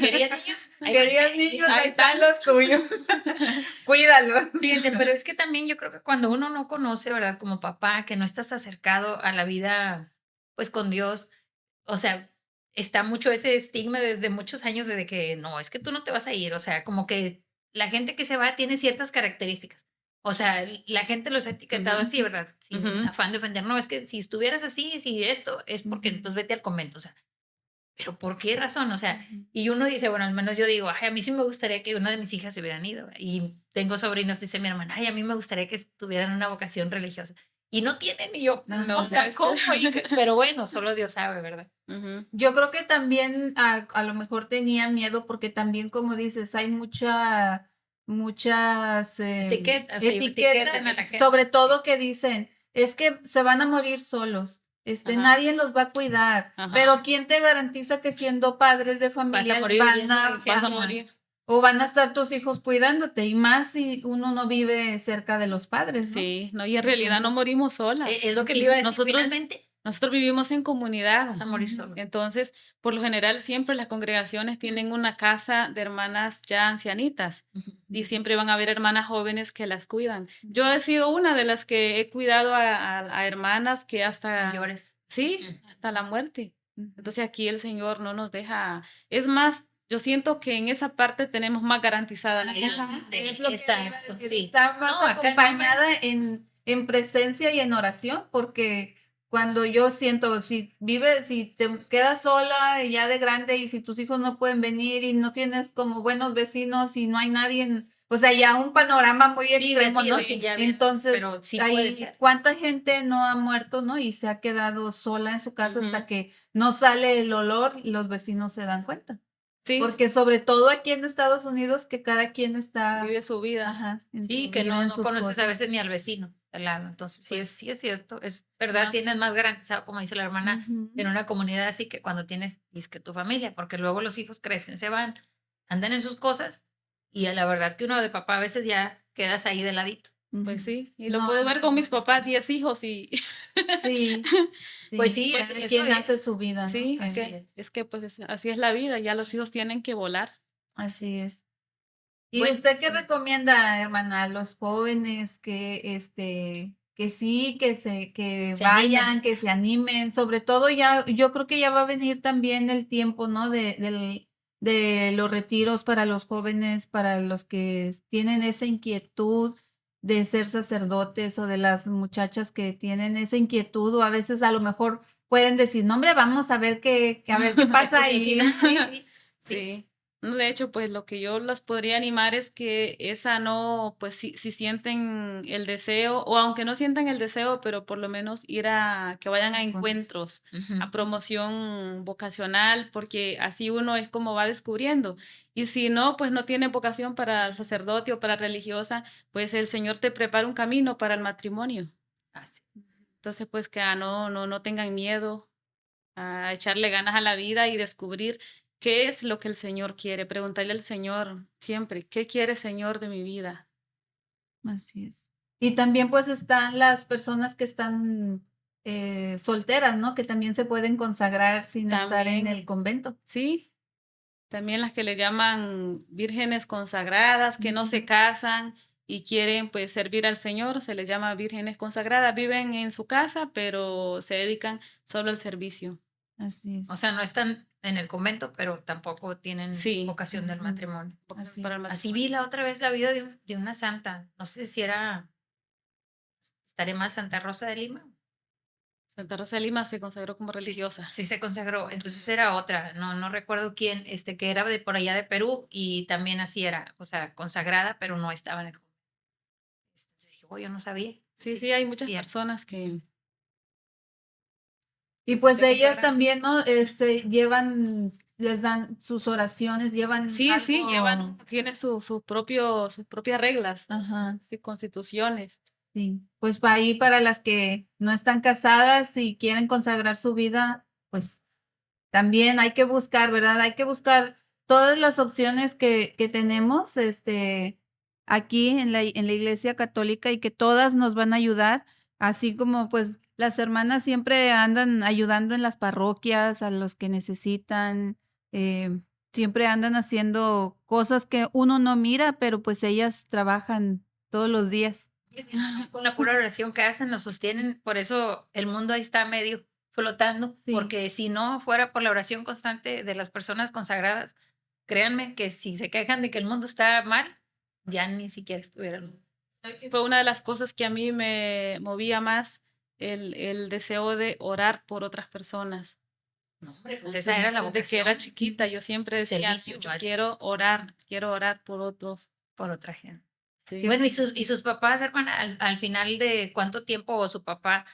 [SPEAKER 2] ¿Querías niños? Ahí van.
[SPEAKER 1] Querías niños,
[SPEAKER 3] Ahí
[SPEAKER 1] ahí están
[SPEAKER 3] están.
[SPEAKER 1] los tuyos. Cuídalos.
[SPEAKER 2] Fíjate, pero es que también yo creo que cuando uno no conoce, ¿verdad? Como papá, que no estás acercado a la vida, pues con Dios, o sea, está mucho ese estigma desde muchos años de que no, es que tú no te vas a ir, o sea, como que la gente que se va tiene ciertas características. O sea, la gente los ha etiquetado
[SPEAKER 3] Ujú,
[SPEAKER 2] así, ¿verdad? Sin
[SPEAKER 3] ujú,
[SPEAKER 2] afán de ofender. No, es que si estuvieras así, si esto, es porque
[SPEAKER 1] Ujú,
[SPEAKER 2] entonces vete al convento. O sea, pero ¿por qué razón? O sea,
[SPEAKER 1] ujú.
[SPEAKER 2] y uno dice, bueno, al menos yo digo, ay, a mí sí me gustaría que una de mis hijas se hubieran ido. Y tengo sobrinos, dice mi hermana, ay, a mí me gustaría que tuvieran una vocación religiosa. y no tienen, y yo,
[SPEAKER 1] No,
[SPEAKER 2] o sea,
[SPEAKER 3] es que-
[SPEAKER 2] ¿cómo? Pero bueno, solo Dios sabe, ¿verdad?
[SPEAKER 3] Ujú.
[SPEAKER 1] Yo creo que también a lo mejor tenía miedo porque también, como dices, hay muchas
[SPEAKER 2] Etiquetas,
[SPEAKER 1] etiquetas,
[SPEAKER 2] etiquetan a la gente.
[SPEAKER 1] sobre todo que dicen, es que se van a morir solos,
[SPEAKER 3] Ajá.
[SPEAKER 1] nadie los va a cuidar,
[SPEAKER 3] Ajá.
[SPEAKER 1] pero ¿quién te garantiza que siendo padres de familia
[SPEAKER 2] morir
[SPEAKER 1] van
[SPEAKER 2] lleno de
[SPEAKER 1] a,
[SPEAKER 2] gente.
[SPEAKER 3] Vas a
[SPEAKER 1] ajá,
[SPEAKER 3] morir.
[SPEAKER 1] o van a estar tus hijos cuidándote? Y más si uno no vive cerca de los padres, ¿no?
[SPEAKER 3] Sí, no, y en realidad no
[SPEAKER 1] Entonces,
[SPEAKER 3] morimos solas.
[SPEAKER 2] Es lo que le iba a decir,
[SPEAKER 3] Nosotros,
[SPEAKER 2] finalmente
[SPEAKER 3] nosotros vivimos en comunidad.
[SPEAKER 2] vas a morir solo.
[SPEAKER 3] Entonces, por lo general, siempre las congregaciones tienen una casa de hermanas ya ancianitas y siempre van a haber hermanas jóvenes que las cuidan. Yo he sido una de las que he cuidado a hermanas que hasta,
[SPEAKER 2] Mayores.
[SPEAKER 3] sí, hasta la muerte. Entonces aquí el Señor no nos deja. Es más, yo siento que en esa parte tenemos más garantizada la vida.
[SPEAKER 1] ajá, es lo que
[SPEAKER 2] Exacto,
[SPEAKER 1] iba a decir,
[SPEAKER 2] sí.
[SPEAKER 1] está más
[SPEAKER 2] No, acá no,
[SPEAKER 1] acompañada en presencia y en oración, porque cuando yo siento, si te quedas sola y ya de grande y si tus hijos no pueden venir y no tienes como buenos vecinos y no hay nadie, o sea, ya un panorama muy
[SPEAKER 2] Sí,
[SPEAKER 1] extremo,
[SPEAKER 2] Betío,
[SPEAKER 1] ¿no?
[SPEAKER 2] sí, ya bien,
[SPEAKER 1] Entonces,
[SPEAKER 2] pero sí puede
[SPEAKER 1] ahí,
[SPEAKER 2] ser.
[SPEAKER 1] ¿cuánta gente no ha muerto, no? Y se ha quedado sola en su casa hasta
[SPEAKER 3] Ujú.
[SPEAKER 1] que no sale el olor y los vecinos se dan cuenta.
[SPEAKER 3] Sí,
[SPEAKER 1] Porque sobre todo aquí en Estados Unidos, que cada quien está,
[SPEAKER 3] vive su vida.
[SPEAKER 1] ajá, en
[SPEAKER 2] Sí,
[SPEAKER 1] su
[SPEAKER 2] que
[SPEAKER 1] vida,
[SPEAKER 2] no,
[SPEAKER 1] en
[SPEAKER 2] no
[SPEAKER 1] sus
[SPEAKER 2] conoces a
[SPEAKER 1] cosas.
[SPEAKER 2] veces ni al vecino al lado. Entonces,
[SPEAKER 3] Pues,
[SPEAKER 2] sí es cierto, es verdad,
[SPEAKER 3] ajá.
[SPEAKER 2] tienes más garantizado, como dice la hermana,
[SPEAKER 1] Ujú.
[SPEAKER 2] en una comunidad así que cuando tienes, que tu familia, porque luego los hijos crecen, se van, andan en sus cosas, y a la verdad que uno de papá a veces ya quedas ahí de ladito.
[SPEAKER 3] Pues
[SPEAKER 1] Ujú.
[SPEAKER 3] sí, y lo
[SPEAKER 1] No,
[SPEAKER 3] puedo ver
[SPEAKER 1] antes
[SPEAKER 3] con
[SPEAKER 1] no
[SPEAKER 3] mis papás, 10 hijos y
[SPEAKER 1] Sí,
[SPEAKER 2] Pues
[SPEAKER 1] sí,
[SPEAKER 2] sí,
[SPEAKER 1] cada
[SPEAKER 2] eso
[SPEAKER 1] quien hace
[SPEAKER 2] es.
[SPEAKER 1] su vida, ¿no?
[SPEAKER 3] sí,
[SPEAKER 2] Así
[SPEAKER 1] Que
[SPEAKER 2] es.
[SPEAKER 3] es que pues así es la vida, ya los hijos tienen que volar.
[SPEAKER 1] así es. ¿Y
[SPEAKER 2] Bueno,
[SPEAKER 1] usted qué
[SPEAKER 2] sí.
[SPEAKER 1] recomienda, hermana, a los jóvenes que sí, que
[SPEAKER 2] Se
[SPEAKER 1] vayan,
[SPEAKER 2] animen.
[SPEAKER 1] que se animen? Sobre todo ya, yo creo que ya va a venir también el tiempo, ¿no? De los retiros para los jóvenes, para los que tienen esa inquietud de ser sacerdotes o de las muchachas que tienen esa inquietud o a veces a lo mejor pueden decir, no, hombre, vamos a ver a ver qué pasa ahí.
[SPEAKER 2] Curiosidad, sí.
[SPEAKER 3] Sí. No, de hecho, pues lo que yo los podría animar es que esa no, pues si sienten el deseo, o aunque no sientan el deseo, pero por lo menos que vayan a encuentros,
[SPEAKER 2] Ujú.
[SPEAKER 3] a promoción vocacional, porque así uno es como va descubriendo. Y si no, pues no tiene vocación para sacerdote o para religiosa, pues el Señor te prepara un camino para el matrimonio.
[SPEAKER 2] Así.
[SPEAKER 3] Entonces, pues que no tengan miedo a echarle ganas a la vida y descubrir qué es lo que el Señor quiere. Preguntarle al Señor siempre, ¿qué quiere Señor de mi vida?
[SPEAKER 1] Así es. Y también pues están las personas que están solteras, ¿no? Que también se pueden consagrar sin estar en el
[SPEAKER 3] También,
[SPEAKER 1] convento.
[SPEAKER 3] sí, también las que le llaman vírgenes consagradas, que no se
[SPEAKER 1] Ujú.
[SPEAKER 3] casan y quieren pues servir al Señor, se les llama vírgenes consagradas. Viven en su casa, pero se dedican solo al servicio.
[SPEAKER 1] Así es.
[SPEAKER 2] O sea, no están en el convento, pero tampoco tienen
[SPEAKER 3] Sí,
[SPEAKER 2] vocación del
[SPEAKER 1] Ujú.
[SPEAKER 2] matrimonio.
[SPEAKER 3] vocación
[SPEAKER 1] Así
[SPEAKER 3] para
[SPEAKER 1] es.
[SPEAKER 3] el
[SPEAKER 2] Así
[SPEAKER 3] matrimonio.
[SPEAKER 2] vi la otra vez la vida de una santa. No sé si estaré mal, Santa Rosa de Lima.
[SPEAKER 3] Santa Rosa de Lima se consagró como religiosa.
[SPEAKER 2] Sí se consagró. Entonces era otra, no recuerdo quién, que era de por allá de Perú y también así era, o sea, consagrada, pero no estaba en el convento. Entonces dije, oh, yo no sabía.
[SPEAKER 3] Sí, hay muchas
[SPEAKER 2] Cierto.
[SPEAKER 3] personas que
[SPEAKER 1] Y pues
[SPEAKER 3] se
[SPEAKER 1] ellas
[SPEAKER 3] consagran.
[SPEAKER 1] también, ¿no? Llevan, les dan sus oraciones, llevan
[SPEAKER 3] Sí,
[SPEAKER 1] algo.
[SPEAKER 3] tiene sus propias reglas,
[SPEAKER 1] Ajá,
[SPEAKER 3] sí, constituciones.
[SPEAKER 1] sí. Pues para ahí, para las que no están casadas y quieren consagrar su vida, pues también hay que buscar, ¿verdad? Hay que buscar todas las opciones que tenemos, aquí en la Iglesia Católica y que todas nos van a ayudar, así como pues las hermanas siempre andan ayudando en las parroquias a los que necesitan, siempre andan haciendo cosas que uno no mira, pero pues ellas trabajan todos los días.
[SPEAKER 2] Es con la pura oración que hacen, nos sostienen, por eso el mundo ahí está medio flotando,
[SPEAKER 1] Sí.
[SPEAKER 2] porque si no fuera por la oración constante de las personas consagradas, créanme que si se quejan de que el mundo está mal, ya ni siquiera estuvieran.
[SPEAKER 3] Fue una de las cosas que a mí me movía más el deseo de orar por otras personas.
[SPEAKER 2] No, hombre, pues esa era la
[SPEAKER 3] Desde que
[SPEAKER 2] vocación.
[SPEAKER 3] era chiquita, yo siempre decía,
[SPEAKER 2] Servicio,
[SPEAKER 3] yo
[SPEAKER 2] vaya.
[SPEAKER 3] quiero orar por otros.
[SPEAKER 2] Por otra gente. Y
[SPEAKER 3] Sí.
[SPEAKER 2] bueno, ¿y sus papás, hermana, al final de cuánto tiempo o su papá,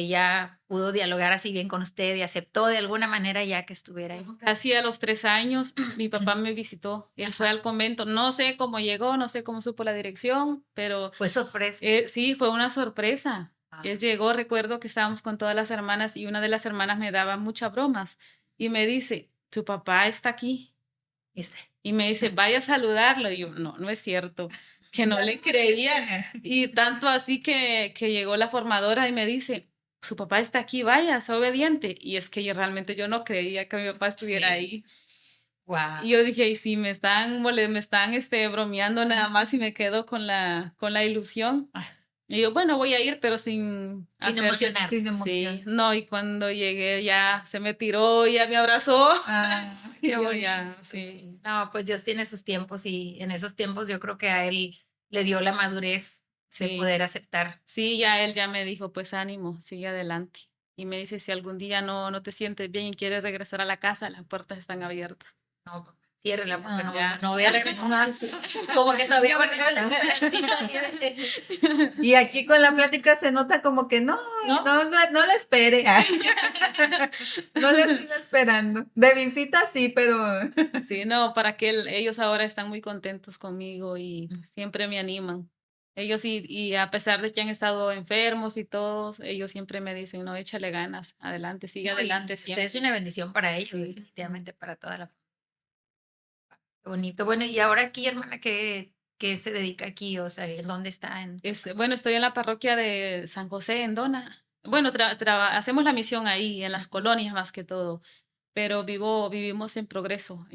[SPEAKER 2] ya pudo dialogar así bien con usted y aceptó de alguna manera ya que estuviera ahí?
[SPEAKER 3] Casi a los 3 años, mi papá me visitó. Él fue
[SPEAKER 2] Ajá.
[SPEAKER 3] al convento. No sé cómo llegó, no sé cómo supo la dirección, pero
[SPEAKER 2] Fue sorpresa.
[SPEAKER 3] sí, fue una sorpresa.
[SPEAKER 2] Ah,
[SPEAKER 3] Él llegó, recuerdo que estábamos con todas las hermanas y una de las hermanas me daba muchas bromas y me dice, tu papá está aquí.
[SPEAKER 2] este,
[SPEAKER 3] Y me dice, vaya a saludarlo. Y yo, no, no es cierto, que no le creía. Y tanto así que llegó la formadora y me dice, su papá está aquí, vaya, sea obediente. Y es que yo realmente yo no creía que mi papá estuviera
[SPEAKER 2] Sí.
[SPEAKER 3] ahí.
[SPEAKER 2] Guau.
[SPEAKER 3] Y yo dije, y si me están, me están bromeando nada más y me quedo con la ilusión.
[SPEAKER 2] Ah,
[SPEAKER 3] Y yo, bueno, voy a ir, pero sin
[SPEAKER 2] sin
[SPEAKER 3] hacer.
[SPEAKER 2] emocionar.
[SPEAKER 1] Sin
[SPEAKER 3] Sí,
[SPEAKER 1] emoción.
[SPEAKER 3] no, y cuando llegué ya se me tiró, ya me abrazó.
[SPEAKER 1] Ah,
[SPEAKER 3] Y
[SPEAKER 1] qué
[SPEAKER 3] yo
[SPEAKER 1] bonito.
[SPEAKER 3] ya, sí.
[SPEAKER 2] No, pues Dios tiene sus tiempos y en esos tiempos yo creo que a él le dio la madurez de
[SPEAKER 3] Sí.
[SPEAKER 2] poder aceptar.
[SPEAKER 3] Sí, ya él ya me dijo, pues ánimo, sigue adelante. Y me dice, si algún día no te sientes bien y quieres regresar a la casa, las puertas están abiertas.
[SPEAKER 2] No, papá, ciérrela
[SPEAKER 3] Sí,
[SPEAKER 2] porque no,
[SPEAKER 3] ya.
[SPEAKER 2] no voy a regresar. Como que todavía
[SPEAKER 1] Y aquí con la plática se nota como que no,
[SPEAKER 2] ¿No?
[SPEAKER 1] no la espere. No la siga esperando. De visita sí, pero
[SPEAKER 3] Sí, no, para que ellos ahora están muy contentos conmigo y pues, siempre me animan. Ellos y a pesar de que han estado enfermos y todos, ellos siempre me dicen, no, échale ganas, adelante, sigue
[SPEAKER 2] No, y
[SPEAKER 3] adelante
[SPEAKER 2] usted
[SPEAKER 3] siempre.
[SPEAKER 2] es una bendición para ellos,
[SPEAKER 3] Sí.
[SPEAKER 2] definitivamente para toda la qué bonito. Bueno, y ahora aquí, hermana, ¿qué se dedica aquí? O sea, ¿en dónde está?
[SPEAKER 3] Bueno, estoy en la parroquia de San José en Dona. Bueno, hacemos la misión ahí, en las colonias más que todo, pero vivimos en Progreso,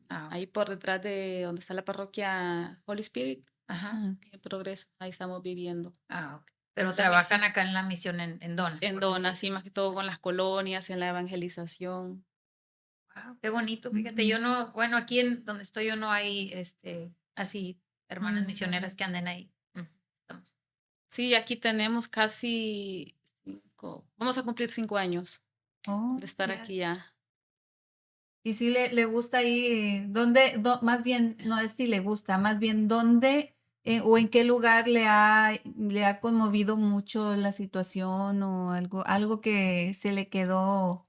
[SPEAKER 3] ahí por detrás de donde está la parroquia Holy Spirit,
[SPEAKER 2] Ajá.
[SPEAKER 3] en Progreso, ahí estamos viviendo.
[SPEAKER 2] Ok. Pero
[SPEAKER 3] La
[SPEAKER 2] trabajan
[SPEAKER 3] misión
[SPEAKER 2] acá en la misión en Dona.
[SPEAKER 3] en
[SPEAKER 2] por
[SPEAKER 3] Dona,
[SPEAKER 2] decirlo.
[SPEAKER 3] sí, más que todo con las colonias, en la evangelización.
[SPEAKER 2] Guau, qué bonito. Fíjate,
[SPEAKER 1] ujú,
[SPEAKER 2] yo no, bueno, aquí en donde estoy yo no hay, así, hermanas
[SPEAKER 1] mm,
[SPEAKER 2] misioneras que anden ahí. Estamos.
[SPEAKER 3] Sí, aquí tenemos casi vamos a cumplir 5 años
[SPEAKER 1] oh,
[SPEAKER 3] de estar
[SPEAKER 1] ya.
[SPEAKER 3] aquí ya.
[SPEAKER 1] Y si le gusta ahí, más bien, no es si le gusta, más bien dónde o en qué lugar le ha conmovido mucho la situación o algo que se le quedó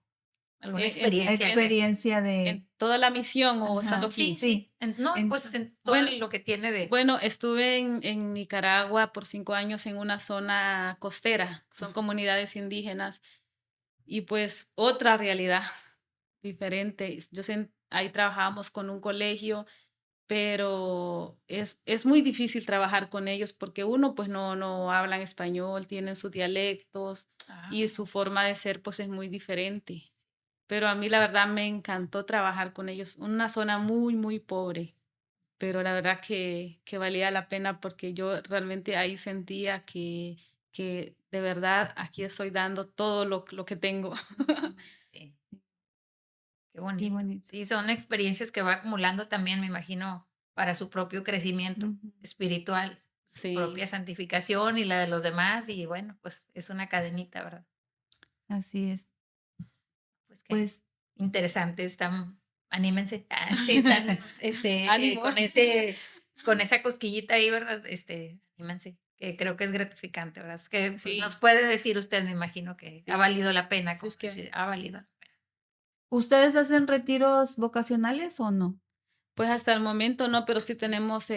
[SPEAKER 2] ¿Alguna
[SPEAKER 3] En,
[SPEAKER 2] experiencia?
[SPEAKER 1] experiencia de,
[SPEAKER 3] en toda la misión o estando
[SPEAKER 1] ajá,
[SPEAKER 3] aquí.
[SPEAKER 2] Sí,
[SPEAKER 1] sí,
[SPEAKER 2] sí. No,
[SPEAKER 1] en,
[SPEAKER 2] pues en todo
[SPEAKER 3] Bueno,
[SPEAKER 2] lo que tiene de.
[SPEAKER 3] bueno, estuve en Nicaragua por 5 años en una zona costera, son comunidades indígenas y pues otra realidad diferente. Ahí trabajábamos con un colegio, pero es muy difícil trabajar con ellos porque uno pues no hablan español, tienen sus dialectos
[SPEAKER 2] Ah,
[SPEAKER 3] y su forma de ser pues es muy diferente. Pero a mí la verdad me encantó trabajar con ellos, una zona muy, muy pobre, pero la verdad que valía la pena porque yo realmente ahí sentía que de verdad aquí estoy dando todo lo que tengo.
[SPEAKER 2] sí, qué
[SPEAKER 1] qué
[SPEAKER 2] bonito.
[SPEAKER 1] bonito.
[SPEAKER 2] Sí, son experiencias que va acumulando también, me imagino, para su propio crecimiento
[SPEAKER 1] Ujú,
[SPEAKER 2] espiritual, su
[SPEAKER 3] Sí,
[SPEAKER 2] propia santificación y la de los demás. Y bueno, pues es una cadenita, ¿verdad?
[SPEAKER 1] así es.
[SPEAKER 2] Pues qué
[SPEAKER 1] Pues,
[SPEAKER 2] interesante, están, anímense. Sí, están
[SPEAKER 3] ánimo.
[SPEAKER 2] con esa cosquillita ahí, ¿verdad? Anímense, que creo que es gratificante, ¿verdad? Es que pues, nos
[SPEAKER 3] Sí,
[SPEAKER 2] puede decir usted, me imagino que ha
[SPEAKER 3] sí,
[SPEAKER 2] valido la pena,
[SPEAKER 3] sí,
[SPEAKER 2] como
[SPEAKER 3] es que
[SPEAKER 2] decir, ha valido la pena.
[SPEAKER 1] ¿ustedes hacen retiros vocacionales o no?
[SPEAKER 3] pues hasta el momento no, pero sí tenemos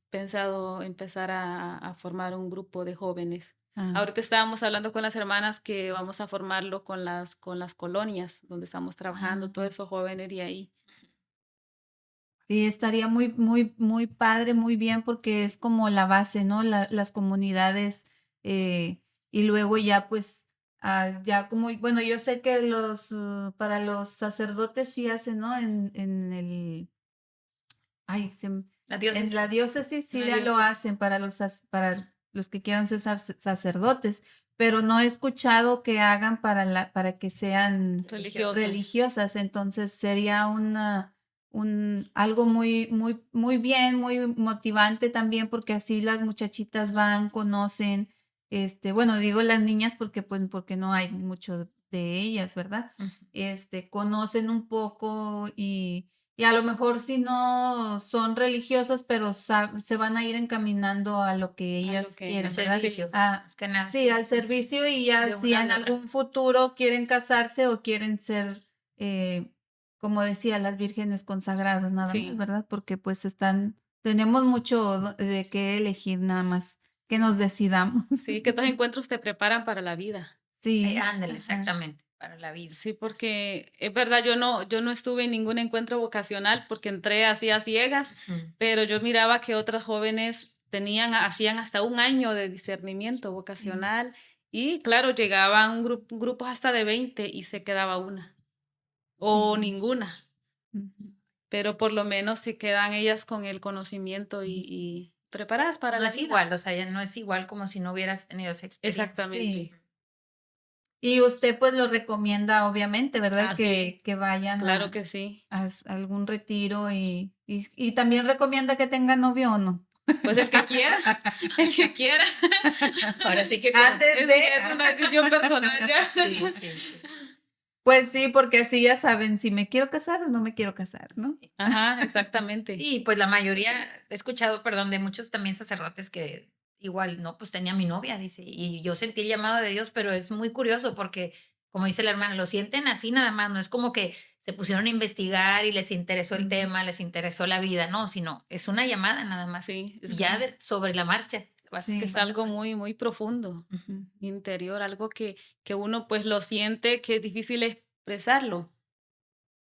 [SPEAKER 3] pensado empezar a formar un grupo de jóvenes.
[SPEAKER 1] Ah,
[SPEAKER 3] Ahorita estábamos hablando con las hermanas que vamos a formarlo con las colonias donde estamos trabajando, todos
[SPEAKER 1] ah.
[SPEAKER 3] esos jóvenes de ahí.
[SPEAKER 1] Sí, estaría muy padre, muy bien, porque es como la base, ¿no? Las comunidades, y luego ya pues, ya como, bueno, yo sé que para los sacerdotes sí hacen, ¿no? Ay, en
[SPEAKER 2] Adiós.
[SPEAKER 1] la diócesis sí ya lo
[SPEAKER 3] Adiós.
[SPEAKER 1] hacen para los que quieran ser sacerdotes, pero no he escuchado que hagan para que sean
[SPEAKER 3] Religiosos.
[SPEAKER 1] religiosas, entonces sería algo muy bien, muy motivante también, porque así las muchachitas van, conocen, bueno, digo las niñas porque no hay mucho de ellas, ¿verdad?
[SPEAKER 2] Ujú.
[SPEAKER 1] Conocen un poco y a lo mejor si no son religiosas, pero se van a ir encaminando a lo que
[SPEAKER 3] A
[SPEAKER 1] ellas
[SPEAKER 3] lo que
[SPEAKER 1] quieren,
[SPEAKER 2] Al
[SPEAKER 1] ¿verdad?
[SPEAKER 2] servicio.
[SPEAKER 1] Ah,
[SPEAKER 2] Es que nada,
[SPEAKER 1] sí, al servicio, y ya
[SPEAKER 2] de
[SPEAKER 1] si
[SPEAKER 2] una
[SPEAKER 1] en
[SPEAKER 2] a la otra.
[SPEAKER 1] algún futuro quieren casarse o quieren ser, eh, como decía, las vírgenes consagradas nada más,
[SPEAKER 3] Sí,
[SPEAKER 1] ¿verdad? Porque pues tenemos mucho de qué elegir, nada más que nos decidamos.
[SPEAKER 3] sí, que estos encuentros te preparan para la vida.
[SPEAKER 1] Sí,
[SPEAKER 2] Ándale,
[SPEAKER 1] ajá.
[SPEAKER 2] exactamente, para la vida.
[SPEAKER 3] Sí, porque es verdad, yo no estuve en ningún encuentro vocacional porque entré así a ciegas,
[SPEAKER 2] Ujú.
[SPEAKER 3] pero yo miraba que otras jóvenes hacían hasta un año de discernimiento
[SPEAKER 1] Sí.
[SPEAKER 3] vocacional y claro, llegaban grupos hasta de 20 y se quedaba una o
[SPEAKER 1] Sí.
[SPEAKER 3] ninguna,
[SPEAKER 1] Ujú.
[SPEAKER 3] pero por lo menos se quedan ellas con el conocimiento y preparadas para
[SPEAKER 2] No
[SPEAKER 3] la
[SPEAKER 2] es
[SPEAKER 3] vida.
[SPEAKER 2] igual, o sea, ya no es igual como si no hubieras tenido esa experiencia.
[SPEAKER 3] Exactamente.
[SPEAKER 1] Sí. Y usted pues lo recomienda, obviamente, ¿verdad?
[SPEAKER 3] Ah, sí,
[SPEAKER 1] Que vayan
[SPEAKER 3] claro que sí.
[SPEAKER 1] a algún retiro, y también recomienda que tengan novio o no.
[SPEAKER 3] Pues el que quiera, el que quiera.
[SPEAKER 2] Ahora sí que como,
[SPEAKER 1] Antes
[SPEAKER 3] Eso
[SPEAKER 1] de,
[SPEAKER 3] ya es una decisión personal ya.
[SPEAKER 2] sí, sí, sí.
[SPEAKER 1] pues sí, porque así ya saben si me quiero casar o no me quiero casar, ¿no?
[SPEAKER 2] Sí.
[SPEAKER 3] Ajá, exactamente.
[SPEAKER 2] Sí, pues la mayoría, he escuchado, perdón, de muchos también sacerdotes que igual, no, pues tenía mi novia, dice, y yo sentí el llamado de Dios, pero es muy curioso porque, como dice la hermana, lo sienten así nada más, no es como que se pusieron a investigar y les interesó el
[SPEAKER 1] Ujú.
[SPEAKER 2] tema, les interesó la vida, no, sino es una llamada nada más,
[SPEAKER 3] Sí,
[SPEAKER 2] y ya sobre la marcha.
[SPEAKER 3] es que es
[SPEAKER 1] Sí.
[SPEAKER 3] algo muy, muy profundo,
[SPEAKER 2] Ujú.
[SPEAKER 1] Ujú.
[SPEAKER 3] interior, algo que uno pues lo siente, que es difícil expresarlo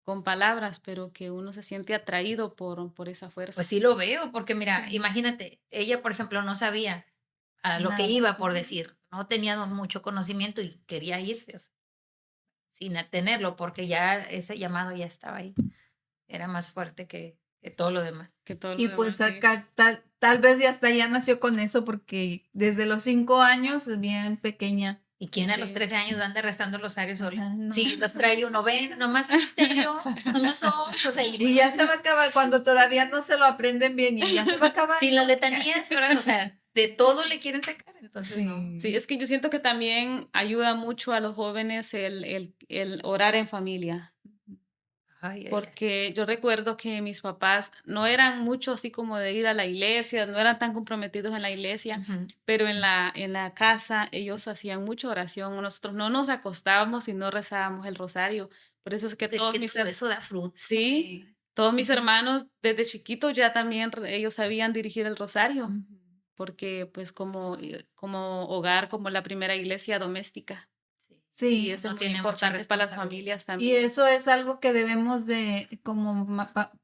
[SPEAKER 3] con palabras, pero que uno se siente atraído por esa
[SPEAKER 2] Pues
[SPEAKER 3] fuerza.
[SPEAKER 2] sí lo veo, porque mira,
[SPEAKER 1] Sí.
[SPEAKER 2] imagínate, ella, por ejemplo, no sabía a lo que
[SPEAKER 1] Nada.
[SPEAKER 2] iba, por decir, no tenía mucho conocimiento y quería irse, o sea, sin tenerlo, porque ya ese llamado ya estaba ahí, era más fuerte que todo lo demás.
[SPEAKER 3] Que todo lo
[SPEAKER 1] Y
[SPEAKER 3] demás,
[SPEAKER 1] pues
[SPEAKER 3] sí.
[SPEAKER 1] acá tal vez ya hasta ya nació con eso, porque desde los 5 años es bien pequeña.
[SPEAKER 2] ¿Y quién a los
[SPEAKER 3] Sí.
[SPEAKER 2] 13 años anda rezando el rosario sola?
[SPEAKER 1] Ajá, no.
[SPEAKER 2] Sí, los trae uno, ven, nomás un misterio, nomás dos, o sea,
[SPEAKER 1] Y ya se va a acabar cuando todavía no se lo aprenden bien, y ya se va a acabar.
[SPEAKER 2] sin las letanías, ¿verdad? O sea, de todo le quieren sacar, entonces no.
[SPEAKER 3] Sí, es que yo siento que también ayuda mucho a los jóvenes el orar en familia.
[SPEAKER 2] Ay, ay, ay.
[SPEAKER 3] Porque yo recuerdo que mis papás no eran mucho así como de ir a la iglesia, no eran tan comprometidos en la iglesia,
[SPEAKER 2] Ujú.
[SPEAKER 3] pero en la casa ellos hacían mucha oración. Nosotros no nos acostábamos y no rezábamos el rosario. Por eso es que
[SPEAKER 2] Pero es que todo eso da fruto.
[SPEAKER 3] sí,
[SPEAKER 1] Sí.
[SPEAKER 3] todos mis hermanos desde chiquitos ya también ellos sabían dirigir el rosario,
[SPEAKER 1] Ujú.
[SPEAKER 3] porque pues como hogar, como la primera iglesia doméstica.
[SPEAKER 2] Sí.
[SPEAKER 3] Y
[SPEAKER 1] Sí.
[SPEAKER 3] eso es
[SPEAKER 2] Uno
[SPEAKER 3] muy
[SPEAKER 2] tiene mucha
[SPEAKER 3] importante para las
[SPEAKER 2] responsabilidad.
[SPEAKER 3] familias
[SPEAKER 1] Y
[SPEAKER 3] también.
[SPEAKER 1] eso es algo que debemos de, como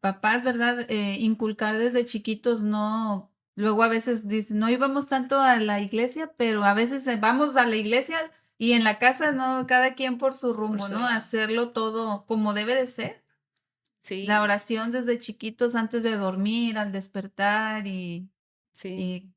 [SPEAKER 1] papás, ¿verdad? Inculcar desde chiquitos. No, luego a veces dicen, no íbamos tanto a la iglesia, pero a veces vamos a la iglesia y en la casa, no, cada quien por su
[SPEAKER 2] Por
[SPEAKER 1] rumbo,
[SPEAKER 2] su
[SPEAKER 1] ¿no?
[SPEAKER 2] lado.
[SPEAKER 1] Hacerlo todo como debe de ser. La
[SPEAKER 3] Sí,
[SPEAKER 1] oración desde chiquitos antes de dormir, al despertar,
[SPEAKER 3] sí.
[SPEAKER 1] y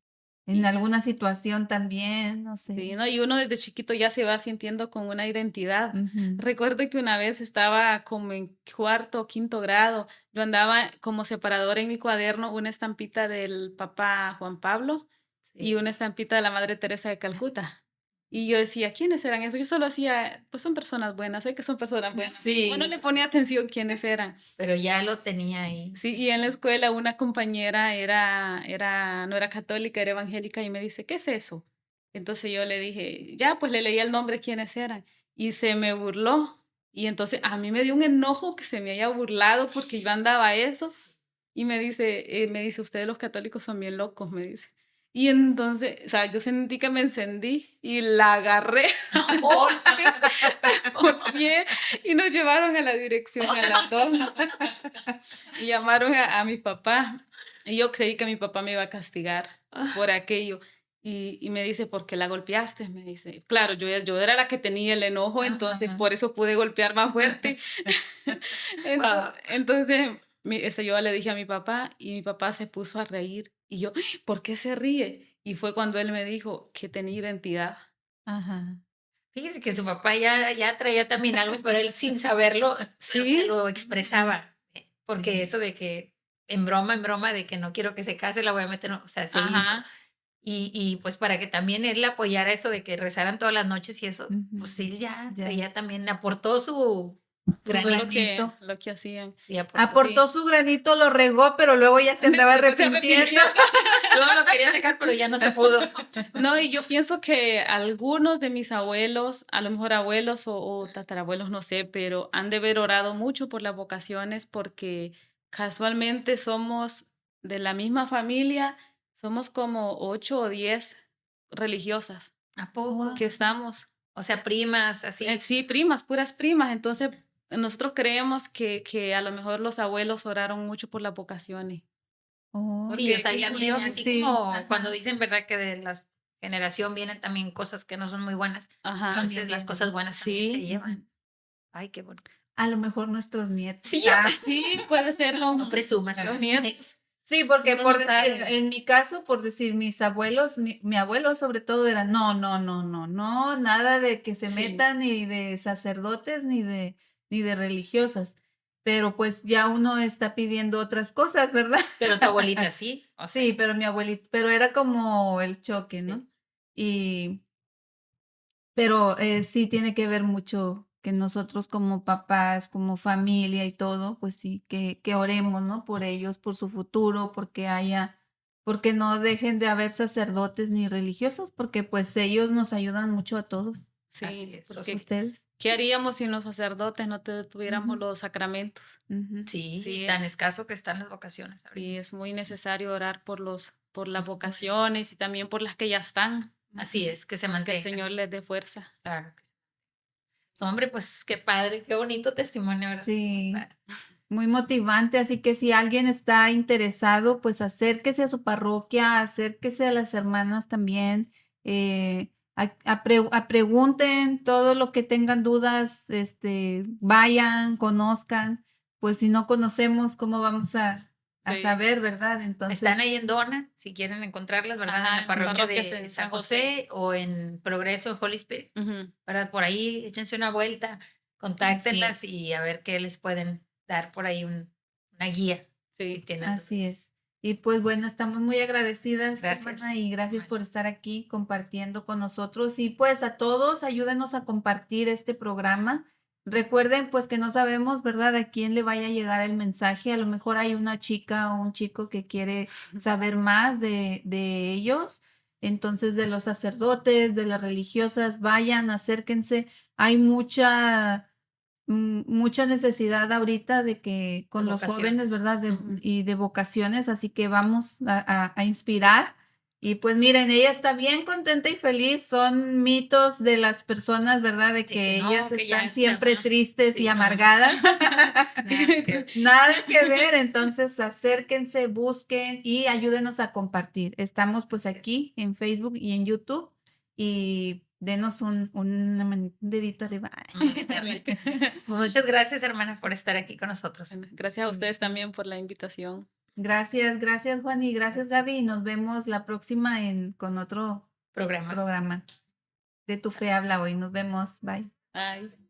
[SPEAKER 1] en
[SPEAKER 3] Y
[SPEAKER 1] alguna situación también, no
[SPEAKER 3] sí,
[SPEAKER 1] sé.
[SPEAKER 3] ¿no? Y uno desde chiquito ya se va sintiendo con una identidad.
[SPEAKER 1] Ujú.
[SPEAKER 3] Recuerdo que una vez estaba como en cuarto o quinto grado, yo andaba como separadora en mi cuaderno una estampita del Papa Juan Pablo y
[SPEAKER 2] Sí.
[SPEAKER 3] una estampita de la Madre Teresa de Calcuta. Y yo decía, ¿quiénes eran esos? Yo solo hacía, pues son personas buenas, sé que son personas buenas. Yo no
[SPEAKER 2] Sí,
[SPEAKER 3] le ponía atención quiénes eran.
[SPEAKER 2] pero ya lo tenía ahí.
[SPEAKER 3] Sí, y en la escuela una compañera no era católica, era evangélica y me dice, ¿qué es eso? Entonces yo le dije, ya, pues le leí el nombre quiénes eran y se me burló. Y entonces a mí me dio un enojo que se me haya burlado porque yo andaba a eso y me dice, ustedes los católicos son bien locos, me dice. Y entonces, o sea, yo sentí que me encendí y la agarré a golpes, la golpeé y nos llevaron a la dirección a las dos. Y llamaron a mi papá y yo creí que mi papá me iba a castigar por aquello. Y me dice, ¿por qué la golpeaste? Me dice, claro, yo era la que tenía el enojo, entonces
[SPEAKER 1] Ajá.
[SPEAKER 3] por eso pude golpear más fuerte.
[SPEAKER 2] Wow.
[SPEAKER 3] Entonces, yo le dije a mi papá y mi papá se puso a reír. Y yo, "Ay, ¿por qué se ríe?" Y fue cuando él me dijo que tenía identidad.
[SPEAKER 1] Ajá.
[SPEAKER 2] Fíjese que su papá ya traía también algo, pero él sin saberlo, o sea,
[SPEAKER 3] Sí,
[SPEAKER 2] lo expresaba, porque
[SPEAKER 1] Sí.
[SPEAKER 2] eso de que en broma, de que no quiero que se case, la voy a meter, o sea, se hizo.
[SPEAKER 3] ajá,
[SPEAKER 2] Y pues para que también él apoyara eso de que rezaran todas las noches y eso,
[SPEAKER 1] Ujú.
[SPEAKER 2] pues sí, ya
[SPEAKER 1] Ya.
[SPEAKER 2] traía también, aportó su
[SPEAKER 1] granito.
[SPEAKER 3] Lo que hacían.
[SPEAKER 2] Sí,
[SPEAKER 1] Aportó su granito, lo regó, pero luego ya se andaba
[SPEAKER 3] Después se
[SPEAKER 1] arrepintiendo.
[SPEAKER 3] arrepintió.
[SPEAKER 2] Luego lo quería sacar, pero ya no se pudo.
[SPEAKER 3] No, y yo pienso que algunos de mis abuelos, a lo mejor abuelos o tatarabuelos, no sé, pero han de haber orado mucho por las vocaciones porque casualmente somos de la misma familia, somos como 8 o 10 religiosas
[SPEAKER 2] ¿A poco?
[SPEAKER 1] Wow.
[SPEAKER 3] que estamos.
[SPEAKER 2] O sea, primas, así.
[SPEAKER 3] Sí, primas, puras primas. Entonces, nosotros creemos que a lo mejor los abuelos oraron mucho por las vocaciones.
[SPEAKER 1] Oh,
[SPEAKER 2] Sí,
[SPEAKER 3] Porque
[SPEAKER 2] o sea, ya
[SPEAKER 3] qué
[SPEAKER 2] viene
[SPEAKER 3] curioso.
[SPEAKER 2] así
[SPEAKER 1] Sí,
[SPEAKER 2] como
[SPEAKER 1] ajá.
[SPEAKER 2] cuando dicen, ¿verdad? Que de la generación vienen también cosas que no son muy buenas.
[SPEAKER 3] Ajá.
[SPEAKER 2] A veces las cosas buenas también se
[SPEAKER 3] Sí.
[SPEAKER 2] llevan. Ay, qué bueno.
[SPEAKER 1] A lo mejor nuestros nietos.
[SPEAKER 2] Sí,
[SPEAKER 3] Sí, puede ser
[SPEAKER 2] no presumas.
[SPEAKER 3] los nietos.
[SPEAKER 1] Sí, porque
[SPEAKER 3] Uno
[SPEAKER 1] por
[SPEAKER 3] no
[SPEAKER 1] decir,
[SPEAKER 3] sabe.
[SPEAKER 1] en mi caso, por decir, mis abuelos, mi abuelo sobre todo era, no, nada de que se
[SPEAKER 3] Sí.
[SPEAKER 1] metan ni de sacerdotes ni de religiosas. Pero pues ya uno está pidiendo otras cosas, ¿verdad?
[SPEAKER 2] Pero tu abuelita sí. O sea,
[SPEAKER 1] Sí, pero mi abuelito, pero era como el choque,
[SPEAKER 2] Sí.
[SPEAKER 1] ¿no? Pero sí tiene que ver mucho que nosotros como papás, como familia y todo, pues sí, que oremos, ¿no? Por ellos, por su futuro, porque no dejen de haber sacerdotes ni religiosos, porque pues ellos nos ayudan mucho a todos,
[SPEAKER 2] Así
[SPEAKER 3] Sí,
[SPEAKER 2] es,
[SPEAKER 1] a
[SPEAKER 3] porque
[SPEAKER 1] ustedes.
[SPEAKER 3] ¿qué haríamos sin los sacerdotes no tuviéramos
[SPEAKER 1] Ujú.
[SPEAKER 3] los sacramentos?
[SPEAKER 1] Ujú.
[SPEAKER 2] sí,
[SPEAKER 3] Sí,
[SPEAKER 2] y tan escaso que están las vocaciones.
[SPEAKER 3] Y
[SPEAKER 2] ahorita.
[SPEAKER 3] es muy necesario orar por las vocaciones y también por las que ya están,
[SPEAKER 2] Así es, que se
[SPEAKER 3] que el
[SPEAKER 2] mantenga.
[SPEAKER 3] Señor les dé fuerza.
[SPEAKER 2] Claro. No, hombre, pues qué padre, qué bonito testimonio, ¿verdad?
[SPEAKER 1] Sí.
[SPEAKER 2] Muy padre.
[SPEAKER 1] Muy motivante, así que si alguien está interesado, pues acérquese a su parroquia, acérquese a las hermanas también, a pregunten todo lo que tengan dudas, vayan, conozcan, pues si no conocemos, ¿cómo vamos a
[SPEAKER 3] Sí.
[SPEAKER 1] saber, verdad? Entonces,
[SPEAKER 2] Están ahí en Dona, si quieren encontrarlas, ¿verdad?
[SPEAKER 3] Ajá,
[SPEAKER 2] en la
[SPEAKER 3] en
[SPEAKER 2] parroquia
[SPEAKER 3] parroquias
[SPEAKER 2] de
[SPEAKER 3] en
[SPEAKER 2] San
[SPEAKER 3] San
[SPEAKER 2] José o en Progreso en Holy Spirit,
[SPEAKER 3] Ujú.
[SPEAKER 2] ¿verdad? Por ahí échense una vuelta, contáctenlas y a ver qué les pueden dar por ahí una guía, si
[SPEAKER 3] Sí.
[SPEAKER 2] tienen.
[SPEAKER 1] así es. Y pues bueno, estamos muy agradecidas,
[SPEAKER 2] Gracias.
[SPEAKER 1] hermana, y gracias por estar aquí compartiendo con nosotros. Y pues a todos, ayúdenos a compartir este programa. Recuerden pues que no sabemos, ¿verdad?, a quién le vaya a llegar el mensaje. A lo mejor hay una chica o un chico que quiere saber más de ellos. Entonces, de los sacerdotes, de las religiosas, vayan, acérquense. Hay mucha necesidad ahorita de que con
[SPEAKER 2] De
[SPEAKER 1] los
[SPEAKER 2] vocaciones.
[SPEAKER 1] jóvenes, ¿verdad?
[SPEAKER 3] Ujú.
[SPEAKER 1] Y de vocaciones, así que vamos a inspirar. Y pues miren, ella está bien contenta y feliz. Son mitos de las personas, ¿verdad? De que
[SPEAKER 2] no,
[SPEAKER 1] ellas
[SPEAKER 2] que ya
[SPEAKER 1] están
[SPEAKER 2] está
[SPEAKER 1] siempre
[SPEAKER 2] más.
[SPEAKER 1] tristes
[SPEAKER 2] Sí,
[SPEAKER 1] y
[SPEAKER 2] no.
[SPEAKER 1] amargadas.
[SPEAKER 2] Nada que-
[SPEAKER 1] Nada que ver. Entonces, acérquense, busquen y ayúdenos a compartir. Estamos pues
[SPEAKER 2] Así es.
[SPEAKER 1] aquí en Facebook y en YouTube y denos un dedito arriba.
[SPEAKER 2] Está bien. Muchas gracias, hermana, por estar aquí con nosotros.
[SPEAKER 3] Bueno, gracias a ustedes también por la invitación.
[SPEAKER 1] Gracias Juan y gracias Gaby. Y nos vemos la próxima con otro
[SPEAKER 2] Programa.
[SPEAKER 1] programa de Tu Fe Habla Hoy. Nos vemos. Bye.
[SPEAKER 3] Bye.